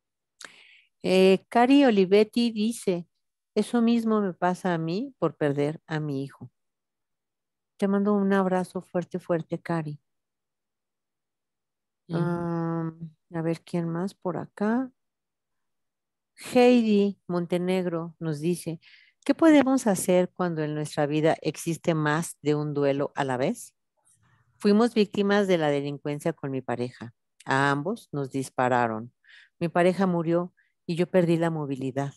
Cari Olivetti dice, eso mismo me pasa a mí por perder a mi hijo. Te mando un abrazo fuerte, fuerte, Cari. Ujú. A ver quién más por acá. Heidi Montenegro nos dice, ¿qué podemos hacer cuando en nuestra vida existe más de un duelo a la vez? Fuimos víctimas de la delincuencia con mi pareja. A ambos nos dispararon. Mi pareja murió y yo perdí la movilidad.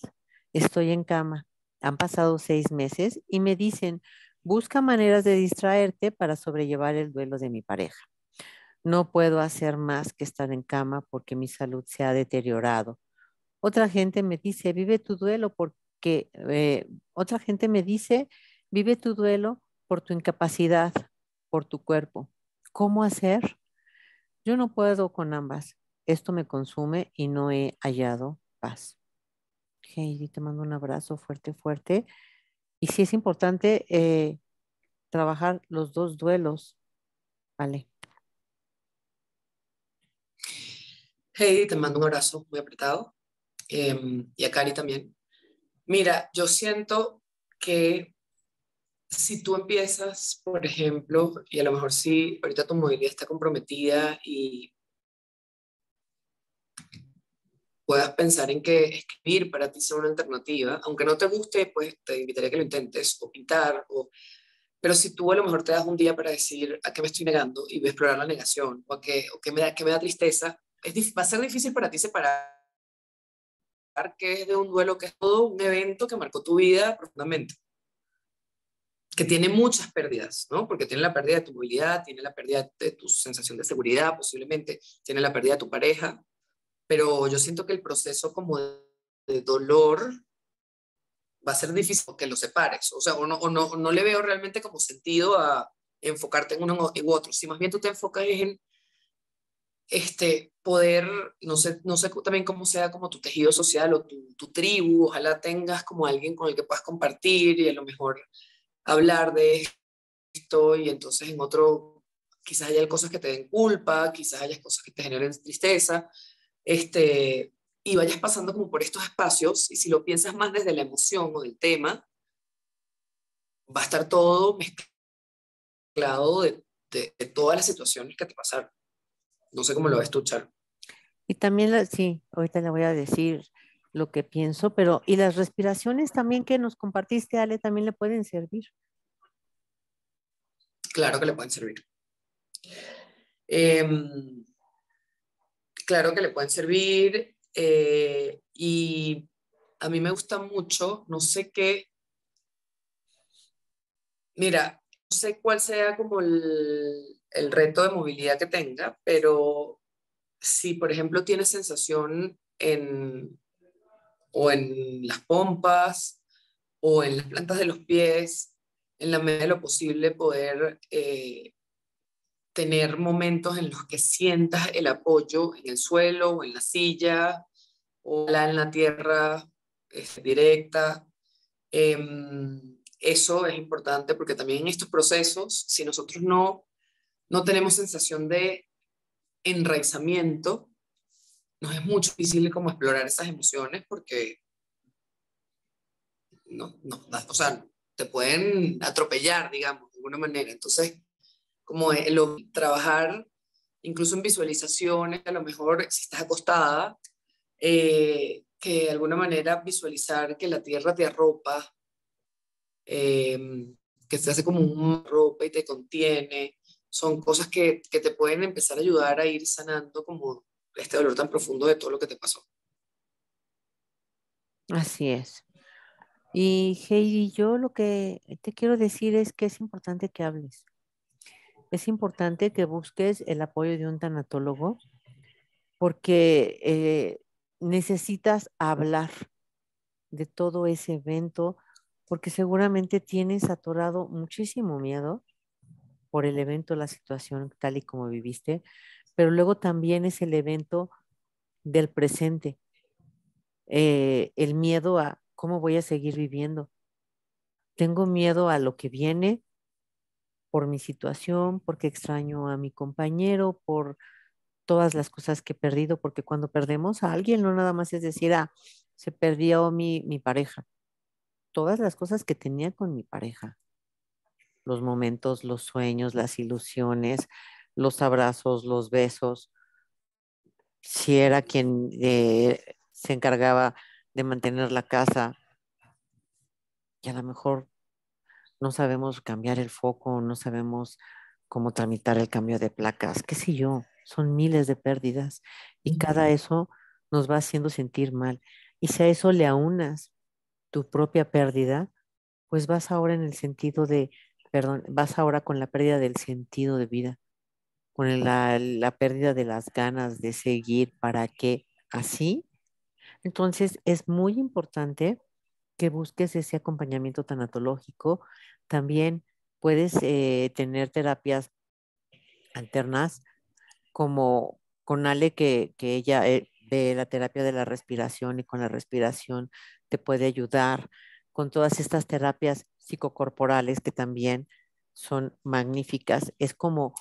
Estoy en cama. Han pasado 6 meses y me dicen, busca maneras de distraerte para sobrellevar el duelo de mi pareja. No puedo hacer más que estar en cama porque mi salud se ha deteriorado. Otra gente me dice, vive tu duelo porque, otra gente me dice, vive tu duelo por tu incapacidad, por tu cuerpo. ¿Cómo hacer? Yo no puedo con ambas. Esto me consume y no he hallado paz. Heidi, te mando un abrazo fuerte, fuerte. Y sí es importante trabajar los dos duelos, ¿vale? Heidi, te mando un abrazo muy apretado, y a Cari también. Mira, yo siento que si tú empiezas, por ejemplo, y a lo mejor si ahorita tu movilidad está comprometida y puedas pensar en que escribir para ti sea una alternativa, aunque no te guste, pues te invitaría a que lo intentes, o pintar, pero si tú a lo mejor te das un día para decir a qué me estoy negando y voy a explorar la negación, o qué me da tristeza, va a ser difícil para ti separar que es de un duelo, que es todo un evento que marcó tu vida profundamente, que tiene muchas pérdidas, ¿no? Porque tiene la pérdida de tu movilidad, tiene la pérdida de tu sensación de seguridad, posiblemente, tiene la pérdida de tu pareja, pero yo siento que el proceso como de dolor va a ser difícil que lo separes, o sea, o no le veo realmente como sentido a enfocarte en uno u otro, si más bien tú te enfocas en poder, no sé también cómo sea como tu tejido social o tu tribu, ojalá tengas como alguien con el que puedas compartir y a lo mejor hablar de esto y entonces en otro, quizás haya cosas que te den culpa, quizás haya cosas que te generen tristeza, este, y vayas pasando como por estos espacios y si lo piensas más desde la emoción o del tema, va a estar todo mezclado de todas las situaciones que te pasaron. No sé cómo lo ves tú, Charo. Y también, sí, ahorita le voy a decir lo que pienso, pero y las respiraciones también que nos compartiste, Ale, también le pueden servir. Claro que le pueden servir. Em, claro que le pueden servir, y a mí me gusta mucho, no sé qué, mira, no sé cuál sea como el reto de movilidad que tenga, pero si por ejemplo tienes sensación o en las pompas o en las plantas de los pies, en la medida de lo posible poder tener momentos en los que sientas el apoyo en el suelo o en la silla o en la tierra directa. Eso es importante porque también en estos procesos, si nosotros no tenemos sensación de enraizamiento, nos es mucho difícil como explorar esas emociones porque o sea, te pueden atropellar, digamos, de alguna manera. Entonces, como trabajar incluso en visualizaciones, a lo mejor si estás acostada, que de alguna manera visualizar que la tierra te arropa, que se hace como una ropa y te contiene, son cosas que te pueden empezar a ayudar a ir sanando como este dolor tan profundo de todo lo que te pasó. Así es. Y Heidi, yo lo que te quiero decir es que es importante que hables. Es importante que busques el apoyo de un tanatólogo porque necesitas hablar de todo ese evento porque seguramente tienes atorado muchísimo miedo por el evento, la situación tal y como viviste, pero luego también es el evento del presente, el miedo a cómo voy a seguir viviendo. Tengo miedo a lo que viene por mi situación, porque extraño a mi compañero, por todas las cosas que he perdido, porque cuando perdemos a alguien, no nada más es decir, se perdió mi pareja, todas las cosas que tenía con mi pareja, los momentos, los sueños, las ilusiones, los abrazos, los besos, si era quien se encargaba de mantener la casa y a lo mejor no sabemos cambiar el foco, no sabemos cómo tramitar el cambio de placas, qué sé yo, son miles de pérdidas y cada eso nos va haciendo sentir mal. Y si a eso le aunas tu propia pérdida, pues vas ahora en el sentido de, perdón, vas ahora con la pérdida del sentido de vida, con la pérdida de las ganas de seguir, ¿para qué? Así. Entonces es muy importante que busques ese acompañamiento tanatológico. También puedes tener terapias alternas como con Ale, que ella ve la terapia de la respiración y con la respiración te puede ayudar, con todas estas terapias psicocorporales que también son magníficas. Es como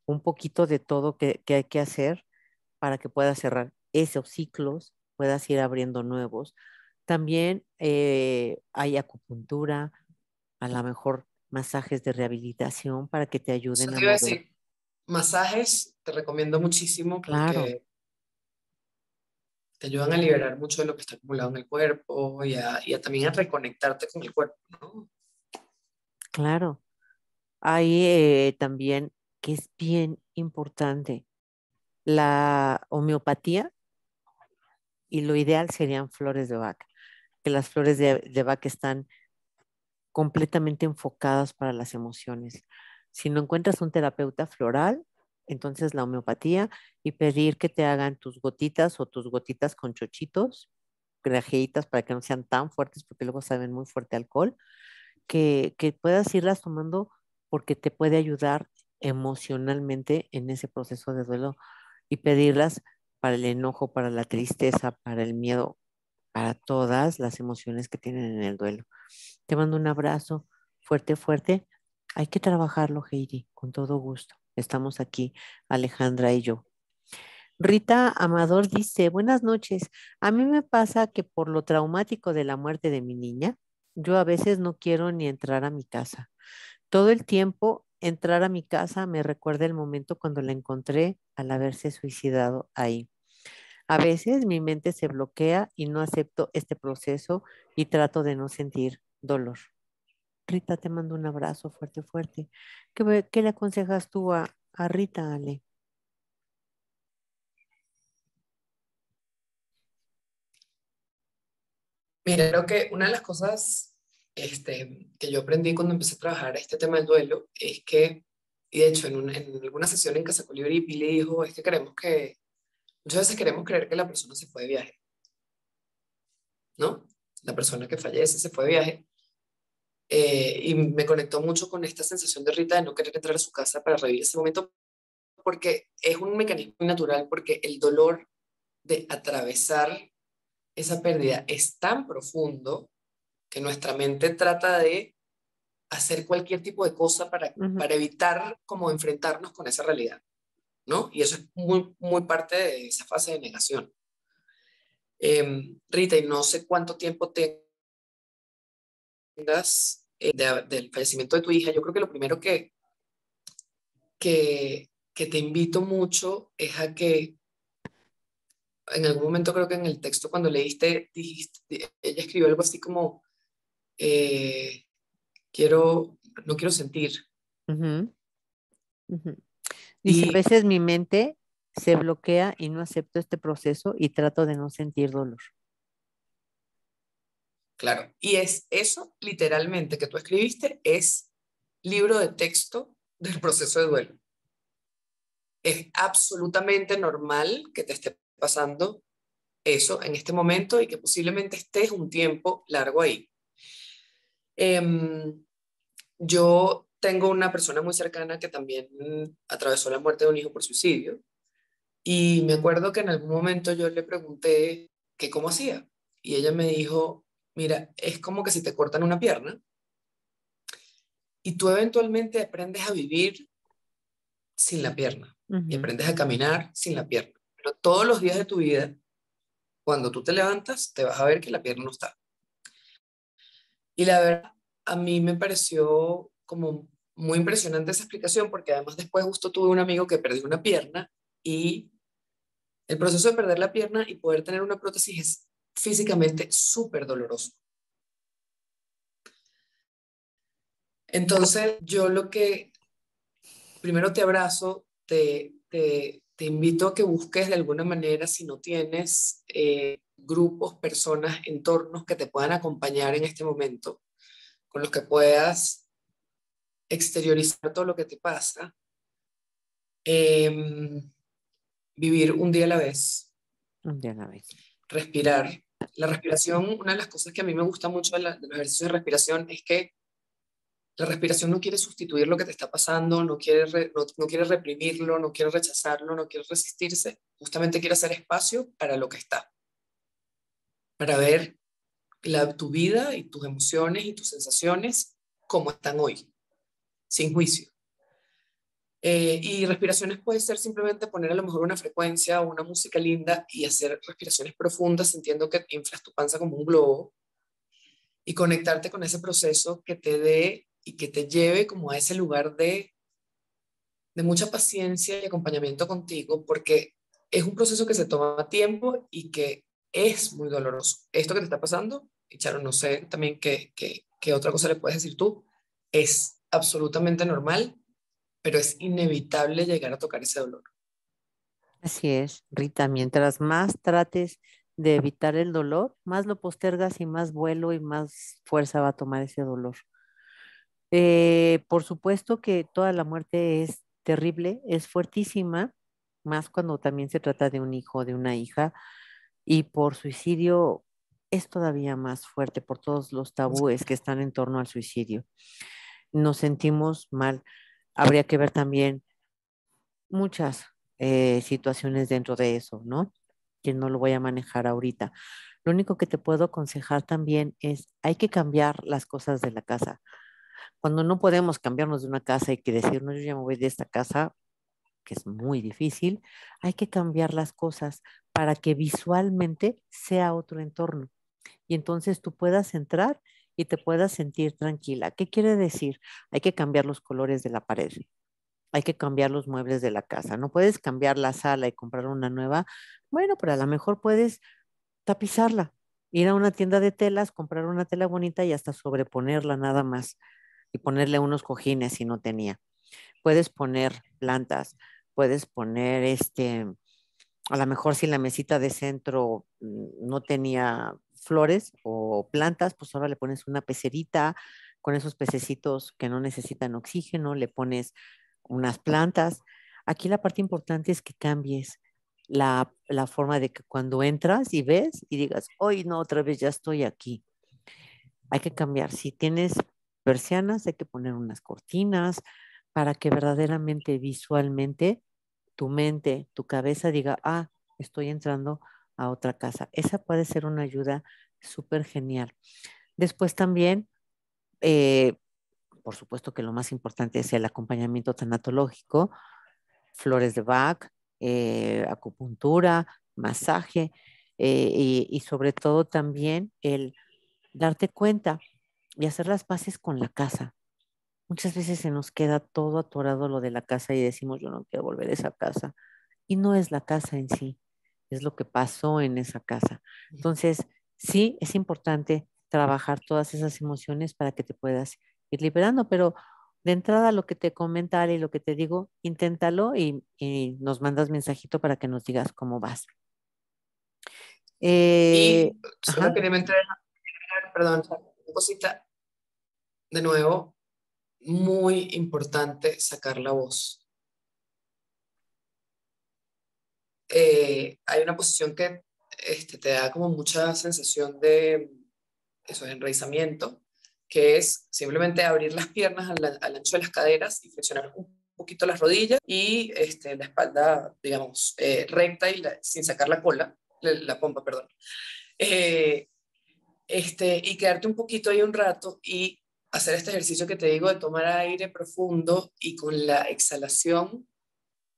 un poquito de todo que hay que hacer para que puedas cerrar esos ciclos, puedas ir abriendo nuevos. También hay acupuntura, a lo mejor masajes de rehabilitación para que te Eso ayuden a te iba a mover. decir, masajes te recomiendo muchísimo Claro, porque te ayudan a liberar mucho de lo que está acumulado en el cuerpo y a también a reconectarte con el cuerpo, ¿no? claro. Hay también que es bien importante la homeopatía y lo ideal serían flores de vaca, que las flores de vaca están completamente enfocadas para las emociones. Si no encuentras un terapeuta floral, entonces la homeopatía y pedir que te hagan tus gotitas o tus gotitas con chochitos, grajeitas para que no sean tan fuertes porque luego saben muy fuerte a alcohol, que puedas irlas tomando porque te puede ayudar emocionalmente en ese proceso de duelo y pedirlas para el enojo, para la tristeza, para el miedo, para todas las emociones que tienen en el duelo. Te mando un abrazo fuerte, fuerte. Hay que trabajarlo, Heidi, con todo gusto. Estamos aquí, Alejandra y yo. Rita Amador dice, buenas noches. A mí me pasa que por lo traumático de la muerte de mi niña, yo a veces no quiero ni entrar a mi casa. Todo el tiempo entrar a mi casa me recuerda el momento cuando la encontré al haberse suicidado ahí. A veces mi mente se bloquea y no acepto este proceso y trato de no sentir dolor. Rita, te mando un abrazo fuerte, fuerte. ¿Qué le aconsejas tú a Rita, Ale? Mira, creo que una de las cosas que yo aprendí cuando empecé a trabajar este tema del duelo es que, y de hecho en alguna sesión en Casa Colibrí, Pili dijo, es que muchas veces queremos creer que la persona se fue de viaje, ¿no? La persona que fallece se fue de viaje. Y me conectó mucho con esta sensación de Rita de no querer entrar a su casa para revivir ese momento, porque es un mecanismo muy natural, porque el dolor de atravesar esa pérdida es tan profundo que nuestra mente trata de hacer cualquier tipo de cosa Ujú, para evitar como enfrentarnos con esa realidad, ¿no? Y eso es muy, muy parte de esa fase de negación. Rita, y no sé cuánto tiempo tengas del fallecimiento de tu hija, yo creo que lo primero que te invito mucho es a que en algún momento creo que en el texto cuando leíste, ella escribió algo así como, eh, quiero, no quiero sentir. ujú, ujú. Dice, a Y veces mi mente se bloquea y no acepto este proceso y trato de no sentir dolor. claro, y es eso literalmente que tú escribiste, es libro de texto del proceso de duelo. Es absolutamente normal que te esté pasando eso en este momento y que posiblemente estés un tiempo largo ahí. Em, yo tengo una persona muy cercana que también atravesó la muerte de un hijo por suicidio y me acuerdo que en algún momento yo le pregunté que cómo hacía y ella me dijo, mira, es como que si te cortan una pierna y tú eventualmente aprendes a vivir sin la pierna y Ujú, aprendes a caminar sin la pierna. Pero todos los días de tu vida, cuando tú te levantas, te vas a ver que la pierna no está. Y la verdad, a mí me pareció como muy impresionante esa explicación porque además después justo tuve un amigo que perdió una pierna y el proceso de perder la pierna y poder tener una prótesis es físicamente súper doloroso. Entonces, yo lo que primero te abrazo, te invito a que busques de alguna manera, si no tienes grupos, personas, entornos que te puedan acompañar en este momento, con los que puedas exteriorizar todo lo que te pasa, eh, vivir un día a la vez, de una vez. respirar. La respiración, una de las cosas que a mí me gusta mucho de los ejercicios de respiración es que la respiración no quiere sustituir lo que te está pasando, no quiere reprimirlo, no quiere rechazarlo, no quiere resistirse, justamente quiere hacer espacio para lo que está, para ver tu vida y tus emociones y tus sensaciones como están hoy, sin juicio. Y respiraciones puede ser simplemente poner a lo mejor una frecuencia o una música linda y hacer respiraciones profundas, sintiendo que inflas tu panza como un globo y conectarte con ese proceso que te dé y que te lleve como a ese lugar de mucha paciencia y acompañamiento contigo, porque es un proceso que se toma tiempo y que es muy doloroso. Esto que te está pasando, y Charo, no sé también qué otra cosa le puedes decir tú, es absolutamente normal, pero es inevitable llegar a tocar ese dolor. Así es, Rita, mientras más trates de evitar el dolor, más lo postergas y más vuelo y más fuerza va a tomar ese dolor. Por supuesto que toda la muerte es terrible, es fuertísima, más cuando también se trata de un hijo o de una hija, y por suicidio es todavía más fuerte por todos los tabúes que están en torno al suicidio. Nos sentimos mal. Habría que ver también muchas situaciones dentro de eso, ¿no? Que no lo voy a manejar ahorita. Lo único que te puedo aconsejar también es, hay que cambiar las cosas de la casa. Cuando no podemos cambiarnos de una casa y que decirnos, yo ya me voy de esta casa, que es muy difícil, hay que cambiar las cosas para que visualmente sea otro entorno y entonces tú puedas entrar y te puedas sentir tranquila. ¿Qué quiere decir? Hay que cambiar los colores de la pared, hay que cambiar los muebles de la casa. No puedes cambiar la sala y comprar una nueva. Bueno, pero a lo mejor puedes tapizarla, ir a una tienda de telas, comprar una tela bonita y hasta sobreponerla nada más y ponerle unos cojines si no tenía. Puedes poner plantas, puedes poner a lo mejor si la mesita de centro no tenía flores o plantas, pues ahora le pones una pecerita con esos pececitos que no necesitan oxígeno, le pones unas plantas. Aquí la parte importante es que cambies la forma de que cuando entras y ves y digas, hoy no, otra vez ya estoy aquí. Hay que cambiar. Si tienes persianas, hay que poner unas cortinas para que verdaderamente visualmente tu mente, tu cabeza diga, ah, estoy entrando a otra casa. Esa puede ser una ayuda súper genial. Después también, eh, por supuesto que lo más importante es el acompañamiento tanatológico, flores de Bach, acupuntura, masaje y sobre todo también el darte cuenta y hacer las paces con la casa. Muchas veces se nos queda todo atorado lo de la casa y decimos, yo no quiero volver a esa casa. Y no es la casa en sí, es lo que pasó en esa casa. Entonces, sí, es importante trabajar todas esas emociones para que te puedas ir liberando, pero de entrada lo que te comentaré y lo que te digo, inténtalo y nos mandas mensajito para que nos digas cómo vas. Eh, Y solo ajá, quería mencionar, perdón, una cosita, de nuevo, muy importante sacar la voz. Hay una posición que te da como mucha sensación de eso, de enraizamiento, que es simplemente abrir las piernas al ancho de las caderas y flexionar un poquito las rodillas y la espalda, digamos, recta y sin sacar la cola, la pompa, perdón. Eh, y quedarte un poquito ahí un rato y hacer este ejercicio que te digo de tomar aire profundo y con la exhalación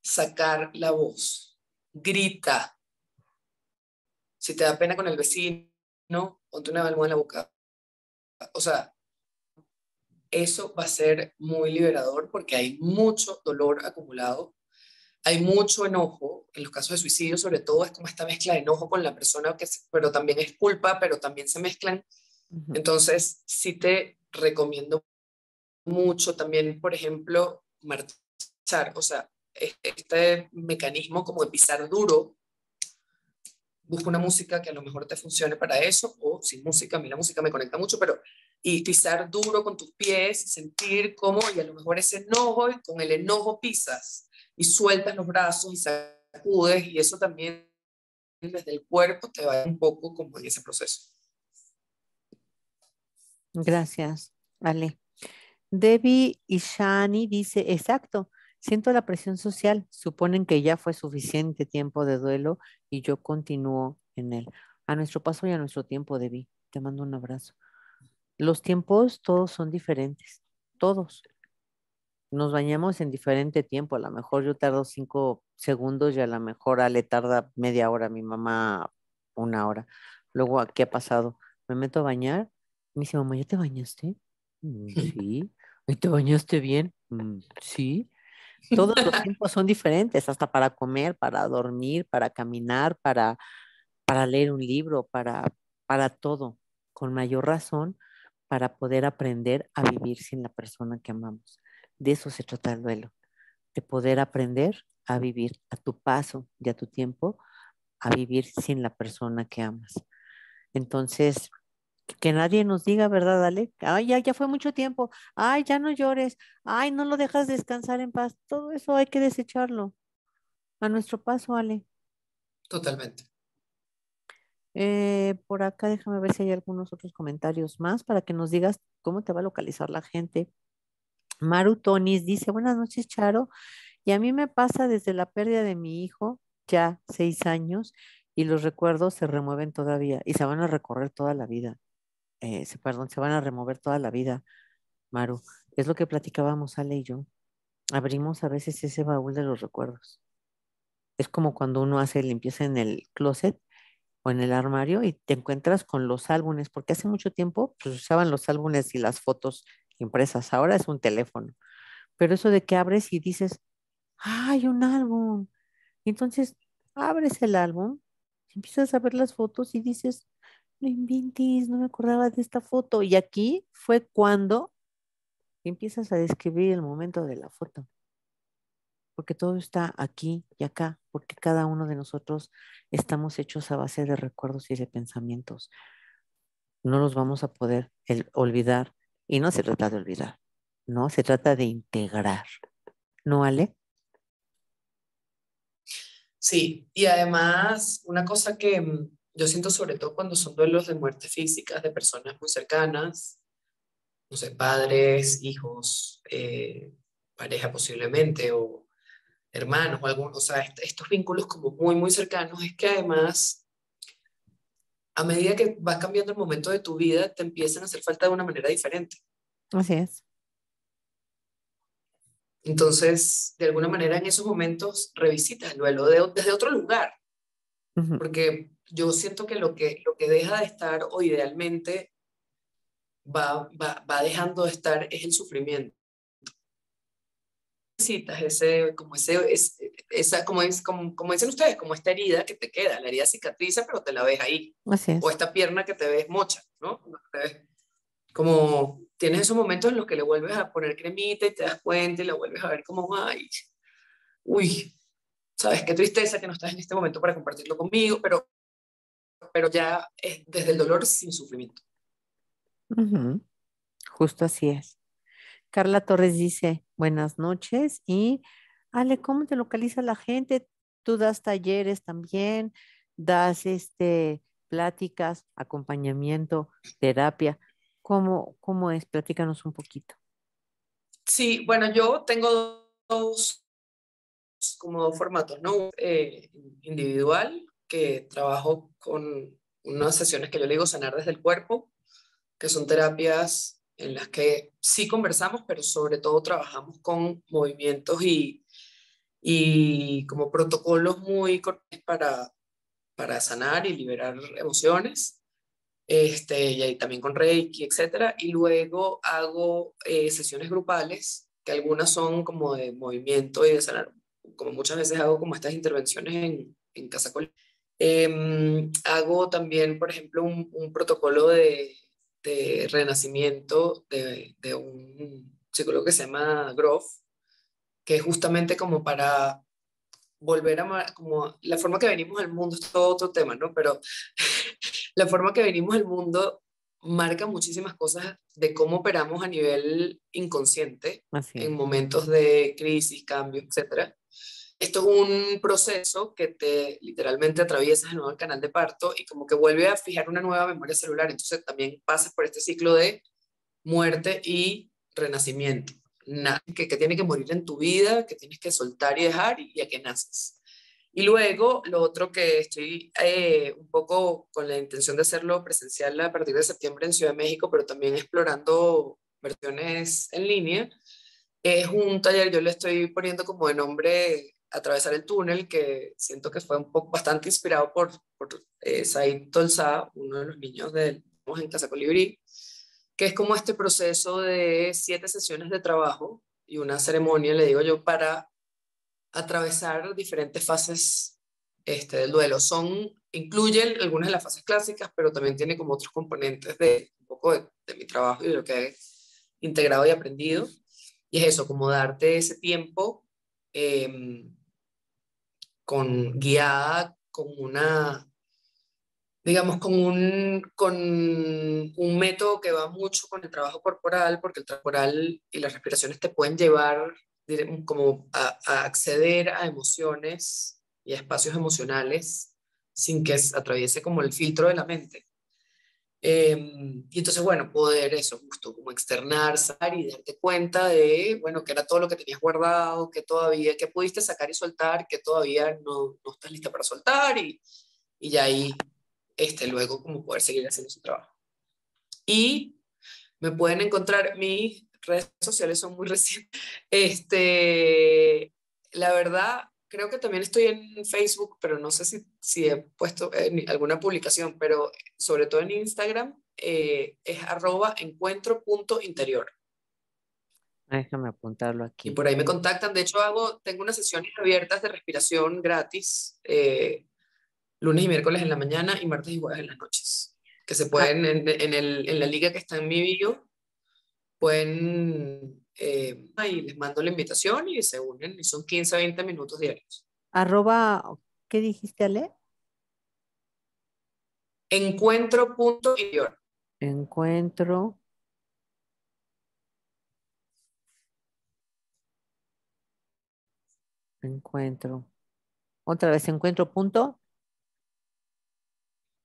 sacar la voz. Grita. Si te da pena con el vecino, ponte una almohada en la boca. O sea, eso va a ser muy liberador porque hay mucho dolor acumulado, hay mucho enojo. En los casos de suicidio, sobre todo, es como esta mezcla de enojo con la persona, pero también es culpa, pero también se mezclan. ujú, Entonces, sí te recomiendo mucho también, por ejemplo, marchar, o sea, este mecanismo como de pisar duro. Busca una música que a lo mejor te funcione para eso, o sin música, a mí la música me conecta mucho, pero y pisar duro con tus pies y sentir cómo, y a lo mejor ese enojo, y con el enojo pisas y sueltas los brazos y sacudes, y eso también desde el cuerpo te va un poco como en ese proceso. gracias, Ale. Debbie Ishani dice, exacto, siento la presión social, suponen que ya fue suficiente tiempo de duelo y yo continúo en él. A nuestro paso y a nuestro tiempo, Debbie, te mando un abrazo. Los tiempos todos son diferentes, todos. nos bañamos en diferente tiempo. A lo mejor yo tardo 5 segundos y a lo mejor Ale tarda media hora, mi mamá 1 hora. Luego, ¿qué ha pasado? Me meto a bañar. Me dice, mamá, ¿ya te bañaste? Sí. ¿Y te bañaste bien? Sí. Todos los tiempos son diferentes, hasta para comer, para dormir, para caminar, para leer un libro, para todo, con mayor razón, para poder aprender a vivir sin la persona que amamos. De eso se trata el duelo, de poder aprender a vivir a tu paso y a tu tiempo, a vivir sin la persona que amas. Entonces, que nadie nos diga, ¿verdad, Ale? Ay, ya fue mucho tiempo. Ay, ya no llores. Ay, no lo dejas descansar en paz. Todo eso hay que desecharlo a nuestro paso, Ale. Totalmente. Por acá déjame ver si hay algunos otros comentarios más para que nos digas cómo te va a localizar la gente. Maru Tonis dice, buenas noches, Charo. Y a mí me pasa desde la pérdida de mi hijo, ya 6 años, y los recuerdos se remueven todavía y se van a recorrer toda la vida. Perdón, se van a remover toda la vida, Maru. Es lo que platicábamos Ale y yo. Abrimos a veces ese baúl de los recuerdos. Es como cuando uno hace limpieza en el closet o en el armario y te encuentras con los álbumes, porque hace mucho tiempo pues, usaban los álbumes y las fotos impresas, ahora es un teléfono, pero eso de que abres y dices, ¡ay, un álbum! Y entonces abres el álbum, empiezas a ver las fotos y dices, no inventes, no me acordaba de esta foto. Y aquí fue cuando empiezas a describir el momento de la foto, porque todo está aquí y acá, porque cada uno de nosotros estamos hechos a base de recuerdos y de pensamientos. No los vamos a poder olvidar. Y no se trata de olvidar, no, se trata de integrar. ¿No, Ale? Sí, y además una cosa que yo siento sobre todo cuando son duelos de muerte físicas de personas muy cercanas, no sé, padres, hijos, pareja posiblemente, o hermanos, o algún, o sea, estos vínculos como muy, muy cercanos, es que además, a medida que va cambiando el momento de tu vida, te empiezan a hacer falta de una manera diferente. Así es. Entonces, de alguna manera en esos momentos revisitas el duelo desde otro lugar, Ujú. porque yo siento que lo que deja de estar o idealmente va dejando de estar es el sufrimiento. Necesitas como dicen ustedes, como esta herida que te queda, la herida cicatriza, pero te la ves ahí, Así o es. esta pierna que te ves mocha, ¿no? Como tienes esos momentos en los que le vuelves a poner cremita y te das cuenta y la vuelves a ver como, ay, uy, sabes, qué tristeza que no estás en este momento para compartirlo conmigo, pero ya es desde el dolor sin sufrimiento. Ujú. Justo así es. Carla Torres dice, buenas noches. Y Ale, ¿cómo te localiza la gente? Tú das talleres también, das pláticas, acompañamiento, terapia. ¿Cómo es? Platícanos un poquito. Sí, bueno, yo tengo como dos formatos, ¿no? Individual, que trabajo con unas sesiones que yo le digo sanar desde el cuerpo, que son terapias en las que sí conversamos, pero sobre todo trabajamos con movimientos y como protocolos muy cortos para sanar y liberar emociones. Y ahí también con Reiki, etcétera. Y luego hago sesiones grupales, que algunas son como de movimiento y de sanar, como muchas veces hago como estas intervenciones en casa. Hago también, por ejemplo, un protocolo de renacimiento de un psicólogo que se llama Groff, que es justamente como para volver como la forma que venimos al mundo, es todo otro tema, ¿no? Pero la forma que venimos al mundo marca muchísimas cosas de cómo operamos a nivel inconsciente Así en es. momentos de crisis, cambios, etcétera. Esto es un proceso que te literalmente atraviesas de nuevo el canal de parto y como que vuelve a fijar una nueva memoria celular. Entonces también pasas por este ciclo de muerte y renacimiento. Que tiene que morir en tu vida, que tienes que soltar y dejar y a que naces. Y luego, lo otro que estoy un poco con la intención de hacerlo presencial a partir de septiembre en Ciudad de México, pero también explorando versiones en línea, Es un taller, yo le estoy poniendo como de nombre Atravesar el túnel, que siento que fue un poco bastante inspirado por Said Tolsa, uno de los niños en Casa Colibrí, que es como este proceso de 7 sesiones de trabajo y una ceremonia, le digo yo, para atravesar diferentes fases del duelo. Incluyen algunas de las fases clásicas, pero también tiene como otros componentes de un poco de mi trabajo y de lo que he integrado y aprendido. Y es eso, como darte ese tiempo eh, guiada con una, digamos, con un método que va mucho con el trabajo corporal, porque el trabajo corporal y las respiraciones te pueden llevar como a acceder a emociones y a espacios emocionales sin que atraviese como el filtro de la mente. Y entonces, bueno, poder eso, justo como externar, sacar y darte cuenta de, bueno, que era todo lo que tenías guardado, que todavía, que pudiste sacar y soltar, que todavía no estás lista para soltar y ya ahí, luego como poder seguir haciendo su trabajo. Y me pueden encontrar, mis redes sociales son muy recientes. La verdad, creo que también estoy en Facebook, pero no sé si he puesto alguna publicación, pero sobre todo en Instagram es @encuentro.interior. Déjame apuntarlo Y aquí. por ahí me contactan. De hecho, tengo unas sesiones abiertas de respiración gratis, lunes y miércoles en la mañana y martes y jueves en las noches, que se Ah, pueden en la liga que está en mi bio pueden, ahí les mando la invitación y se unen, y son 15 a 20 minutos diarios. arroba, ¿qué dijiste, Ale? Encuentro.interior. Encuentro, encuentro. Otra vez, encuentro punto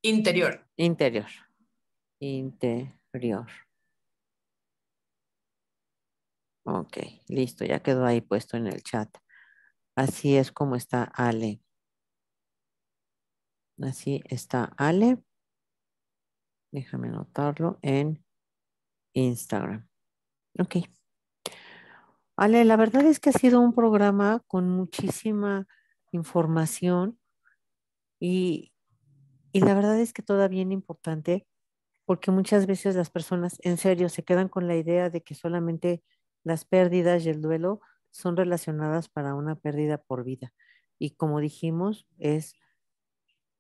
Interior. interior. Interior. Ok, listo, ya quedó ahí puesto en el chat. Así es como está Ale. Así está Ale. Déjame anotarlo en Instagram. Ok. Ale, la verdad es que ha sido un programa con muchísima información y, y la verdad es que todavía bien importante porque muchas veces las personas en serio se quedan con la idea de que solamente las pérdidas y el duelo son relacionadas para una pérdida por vida. Y como dijimos, es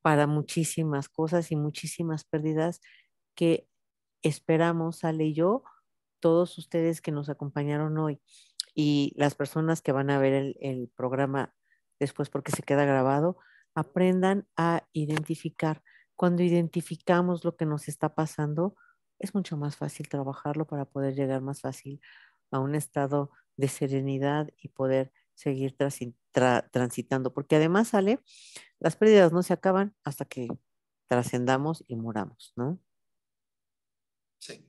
para muchísimas cosas y muchísimas pérdidas que esperamos, Ale y yo, todos ustedes que nos acompañaron hoy y las personas que van a ver el programa después porque se queda grabado, aprendan a identificar. Cuando identificamos lo que nos está pasando, es mucho más fácil trabajarlo para poder llegar más fácil a un estado de serenidad y poder seguir transitando, porque además sale, las pérdidas no se acaban hasta que trascendamos y muramos, ¿no? Sí.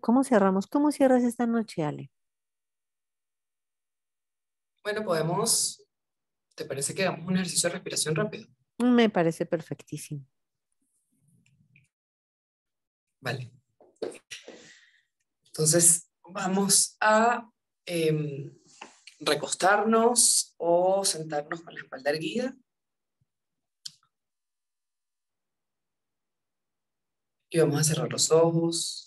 ¿Cómo cerramos? ¿Cómo cierras esta noche, Ale? Bueno, ¿te parece que hagamos un ejercicio de respiración rápido? Me parece perfectísimo. Vale. Entonces, vamos a recostarnos o sentarnos con la espalda erguida y vamos a cerrar los ojos.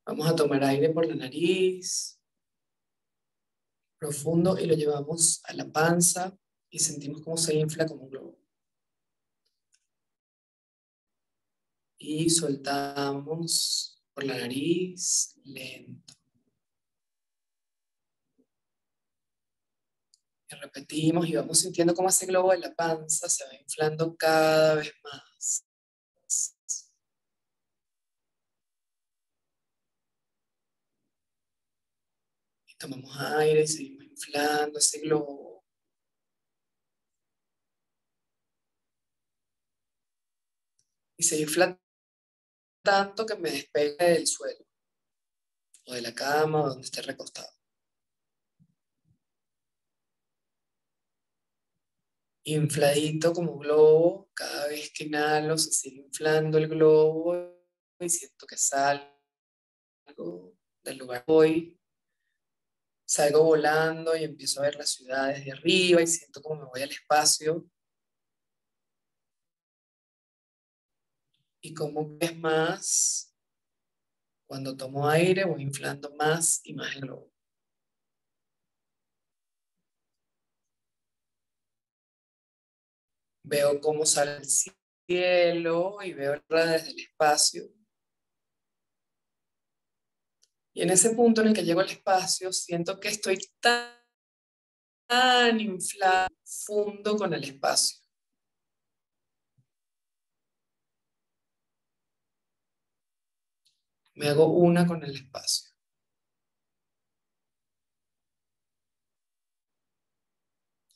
Vamos a tomar aire por la nariz, profundo, y lo llevamos a la panza y sentimos cómo se infla como un globo. Y soltamos por la nariz, lento. Y repetimos y vamos sintiendo cómo ese globo de la panza se va inflando cada vez más. Y tomamos aire y seguimos inflando ese globo. Y se infla tanto que me despegue del suelo, o de la cama, o donde esté recostado. infladito como globo. Cada vez que inhalo se sigue inflando el globo y siento que salgo del lugar que voy. Salgo volando y empiezo a ver la ciudad desde arriba y siento como me voy al espacio y como es más, cuando tomo aire voy inflando más y más el globo. Veo cómo sale el cielo y veo desde el espacio. Y en ese punto en el que llego al espacio, siento que estoy tan inflado, fundo con el espacio. Me hago una con el espacio.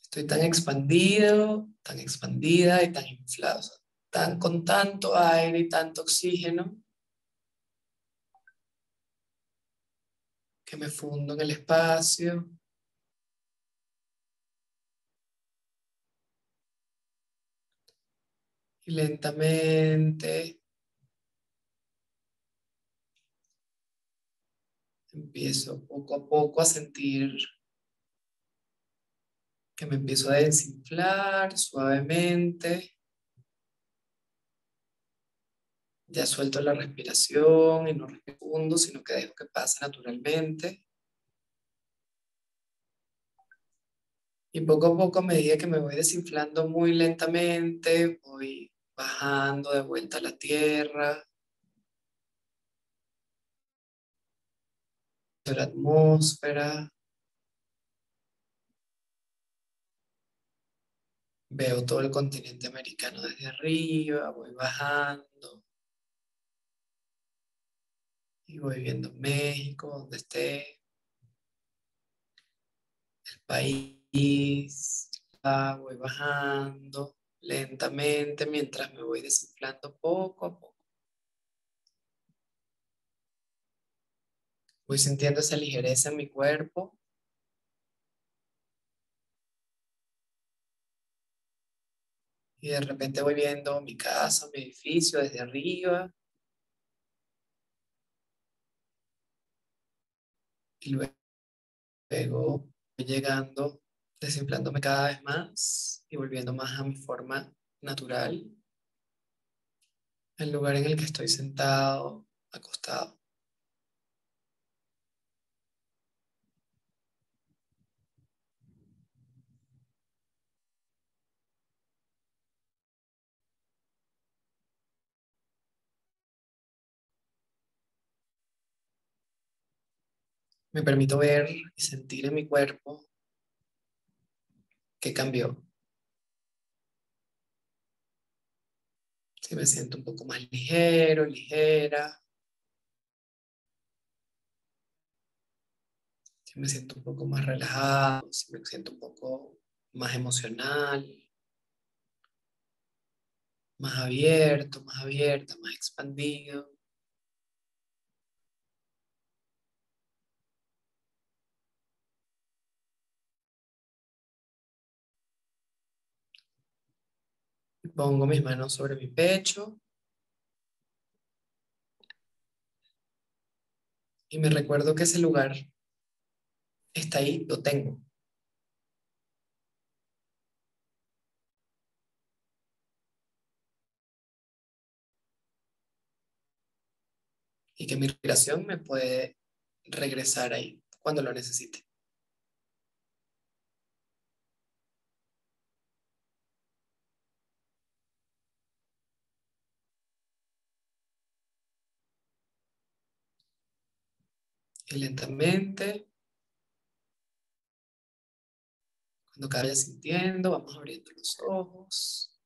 Estoy tan expandido, tan expandida y tan inflado. O sea, tan, con tanto aire y tanto oxígeno que me fundo en el espacio. Y lentamente empiezo poco a poco a sentir que me empiezo a desinflar suavemente. Ya suelto la respiración y no respondo, sino que dejo que pase naturalmente. Y poco a poco, a medida que me voy desinflando muy lentamente, voy bajando de vuelta a la tierra, de la atmósfera. Veo todo el continente americano desde arriba, voy bajando y voy viendo México, donde esté, el país. Voy bajando lentamente mientras me voy desinflando poco a poco. Voy sintiendo esa ligereza en mi cuerpo. Y de repente voy viendo mi casa, mi edificio desde arriba. Y luego voy llegando, desinflándome cada vez más y volviendo más a mi forma natural, el lugar en el que estoy sentado, acostado. Me permito ver y sentir en mi cuerpo qué cambió. Si me siento un poco más ligero, ligera, si me siento un poco más relajado, si me siento un poco más emocional, más abierto, más abierta, más expandido. Pongo mis manos sobre mi pecho y me recuerdo que ese lugar está ahí, lo tengo. Y que mi respiración me puede regresar ahí cuando lo necesite. Y lentamente, cuando cada vez sintiendo, vamos abriendo los ojos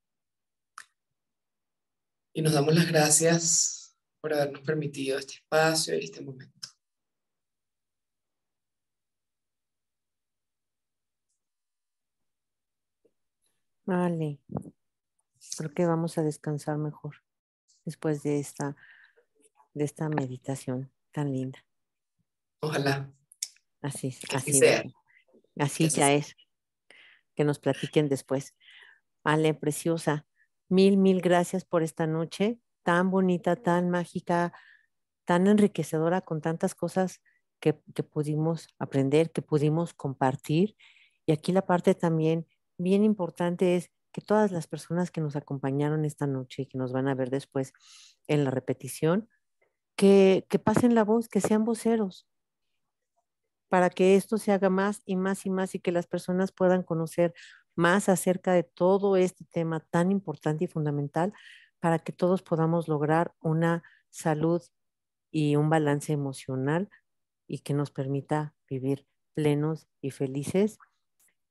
y nos damos las gracias por habernos permitido este espacio y este momento. Vale, creo que vamos a descansar mejor después de esta meditación tan linda. Ojalá Así es, que así así va a sea, ser. que Así así ya sea. es, que nos platiquen después. Ale, preciosa, mil gracias por esta noche tan bonita, tan mágica, tan enriquecedora, con tantas cosas que pudimos aprender, que pudimos compartir. Y aquí la parte también bien importante es que todas las personas que nos acompañaron esta noche y que nos van a ver después en la repetición, que pasen la voz, que sean voceros, para que esto se haga más y más y más y que las personas puedan conocer más acerca de todo este tema tan importante y fundamental para que todos podamos lograr una salud y un balance emocional y que nos permita vivir plenos y felices,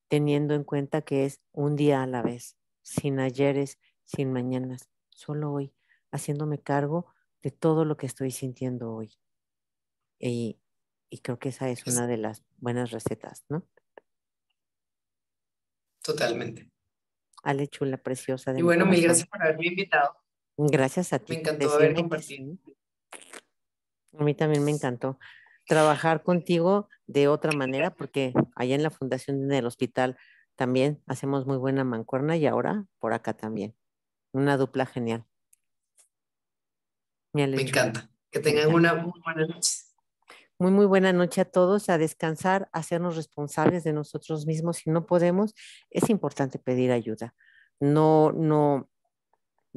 teniendo en cuenta que es un día a la vez, sin ayeres, sin mañanas, solo hoy, haciéndome cargo de todo lo que estoy sintiendo hoy. Y, y creo que esa es Es- una de las buenas recetas, ¿no? Totalmente. Ale chula, preciosa de Y mi bueno, mil corazón. gracias por haberme invitado. Gracias a Me ti por encantó haber decirme que compartido. sí. A mí también me encantó trabajar contigo de otra manera, porque allá en la fundación del hospital también hacemos muy buena mancuerna y ahora por acá también. Una dupla genial. Mi Me Ale chula, encanta. Que me tengan encanta. una muy buena noche. Muy buena noche a todos, a descansar, a hacernos responsables de nosotros mismos. Si no podemos, es importante pedir ayuda. No, no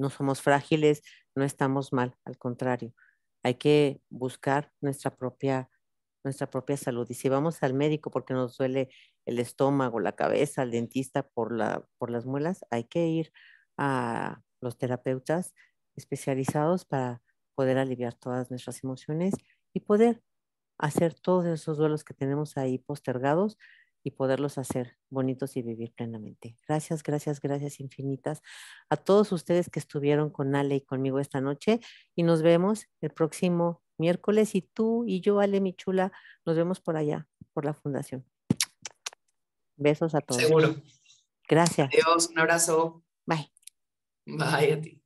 somos frágiles, no estamos mal, al contrario, hay que buscar nuestra propia salud. Y si vamos al médico porque nos duele el estómago, la cabeza, al dentista por las muelas, hay que ir a los terapeutas especializados para poder aliviar todas nuestras emociones y poder hacer todos esos duelos que tenemos ahí postergados y poderlos hacer bonitos y vivir plenamente. Gracias infinitas a todos ustedes que estuvieron con Ale y conmigo esta noche y nos vemos el próximo miércoles y tú y yo, Ale, mi chula, nos vemos por allá, por la fundación. Besos a todos. Seguro. Gracias. Adiós, un abrazo. Bye. Bye a ti.